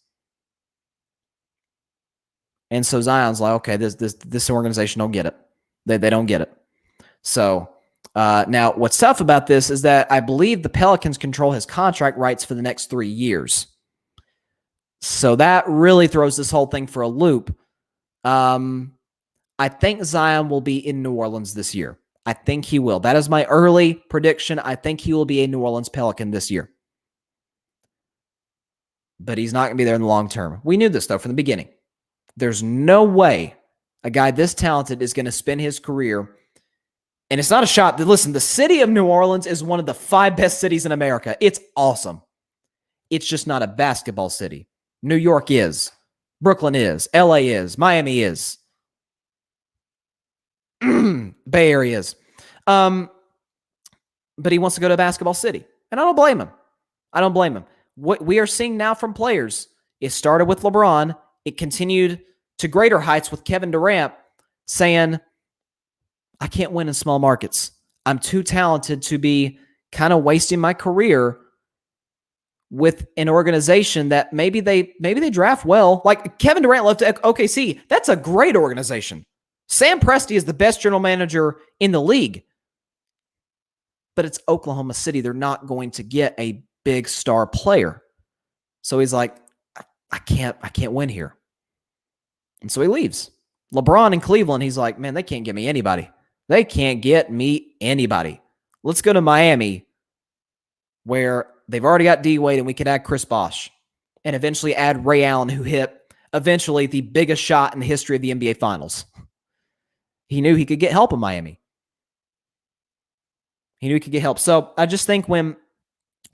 And so Zion's like, okay, this organization don't get it. They don't get it. So now what's tough about this is that I believe the Pelicans control his contract rights for the next 3 years. So that really throws this whole thing for a loop. I think Zion will be in New Orleans this year. I think he will. That is my early prediction. I think he will be a New Orleans Pelican this year. But he's not going to be there in the long term. We knew this, though, from the beginning. There's no way a guy this talented is going to spend his career. And it's not a shot. Listen, the city of New Orleans is one of the 5 best cities in America. It's awesome. It's just not a basketball city. New York is. Brooklyn is. LA is. Miami is. Bay Area is. But he wants to go to a basketball city. And I don't blame him. What we are seeing now from players, it started with LeBron. It continued to greater heights with Kevin Durant saying, I can't win in small markets. I'm too talented to be kind of wasting my career with an organization that maybe they draft well. Like Kevin Durant left to OKC. That's a great organization. Sam Presti is the best general manager in the league. But it's Oklahoma City. They're not going to get a big star player. So he's like, I can't win here. And so he leaves. LeBron in Cleveland, he's like, man, they can't get me anybody. They can't get me anybody. Let's go to Miami, where they've already got D-Wade, and we could add Chris Bosh and eventually add Ray Allen, who hit eventually the biggest shot in the history of the NBA Finals. He knew he could get help in Miami. He knew he could get help. So I just think when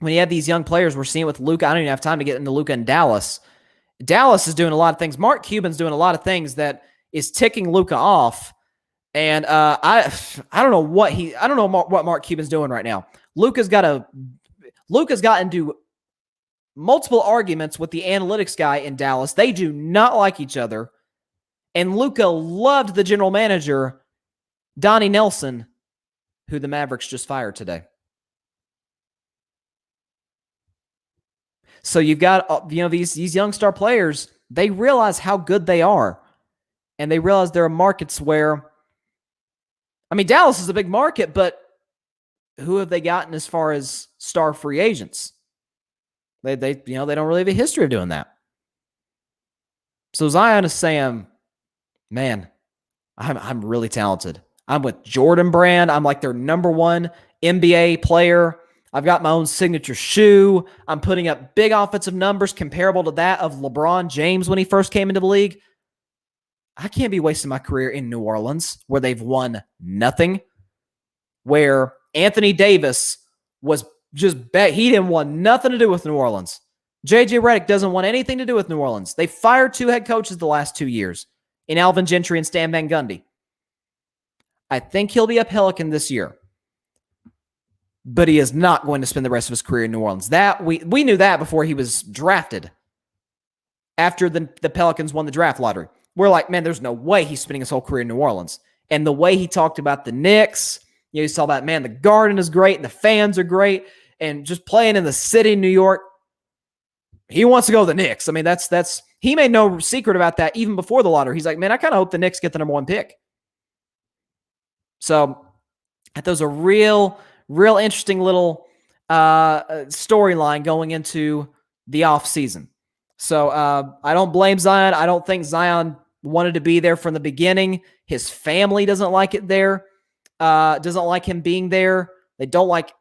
you have these young players, we're seeing with Luka, I don't even have time to get into Luka in Dallas. Dallas is doing a lot of things. Mark Cuban's doing a lot of things that is ticking Luka off. And I don't know what Mark Cuban's doing right now. Luka's got into multiple arguments with the analytics guy in Dallas. They do not like each other. And Luka loved the general manager, Donnie Nelson, who the Mavericks just fired today. So you've got, these young star players, they realize how good they are. And they realize there are markets where, Dallas is a big market, but who have they gotten as far as star free agents? They don't really have a history of doing that. So Zion is saying, man, I'm really talented. I'm with Jordan Brand. I'm like their number one NBA player. I've got my own signature shoe. I'm putting up big offensive numbers comparable to that of LeBron James when he first came into the league. I can't be wasting my career in New Orleans where they've won nothing, where Anthony Davis was just bet he didn't want nothing to do with New Orleans. JJ Redick doesn't want anything to do with New Orleans. They fired 2 head coaches the last 2 years in Alvin Gentry and Stan Van Gundy. I think he'll be a Pelican this year, but he is not going to spend the rest of his career in New Orleans. That we knew that before he was drafted. After the Pelicans won the draft lottery, we're like, man, there's no way he's spending his whole career in New Orleans. And the way he talked about the Knicks, you saw that, man, the Garden is great and the fans are great, and just playing in the city, New York. He wants to go to the Knicks. That's he made no secret about that even before the lottery. He's like, man, I kind of hope the Knicks get the number 1 pick. So that was a real interesting little storyline going into the offseason. So I don't blame Zion. I don't think Zion wanted to be there from the beginning. His family doesn't like it there. Doesn't like him being there. They don't like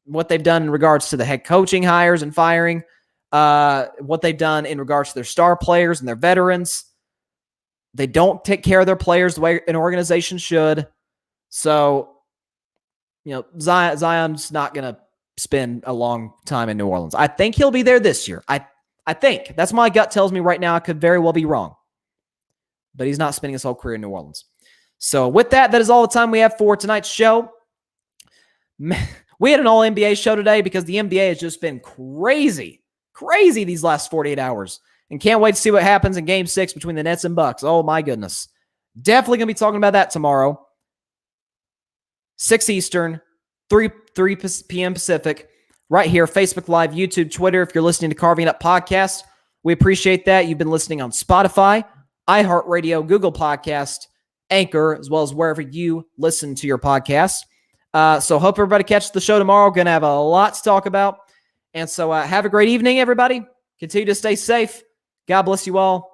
what they've done in regards to the head coaching hires and firing. What they've done in regards to their star players and their veterans. They don't take care of their players the way an organization should. So, Zion's not going to spend a long time in New Orleans. I think he'll be there this year. I think. That's my gut tells me right now. I could very well be wrong. But he's not spending his whole career in New Orleans. So with that is all the time we have for tonight's show. We had an all-NBA show today because the NBA has just been crazy these last 48 hours. And can't wait to see what happens in Game 6 between the Nets and Bucks. Oh, my goodness. Definitely going to be talking about that tomorrow. 6 Eastern, 3 p.m. Pacific, right here, Facebook Live, YouTube, Twitter, if you're listening to Carving It Up Podcast. We appreciate that. You've been listening on Spotify, iHeartRadio, Google Podcast, Anchor, as well as wherever you listen to your podcasts. So hope everybody catches the show tomorrow. Going to have a lot to talk about. And so have a great evening, everybody. Continue to stay safe. God bless you all.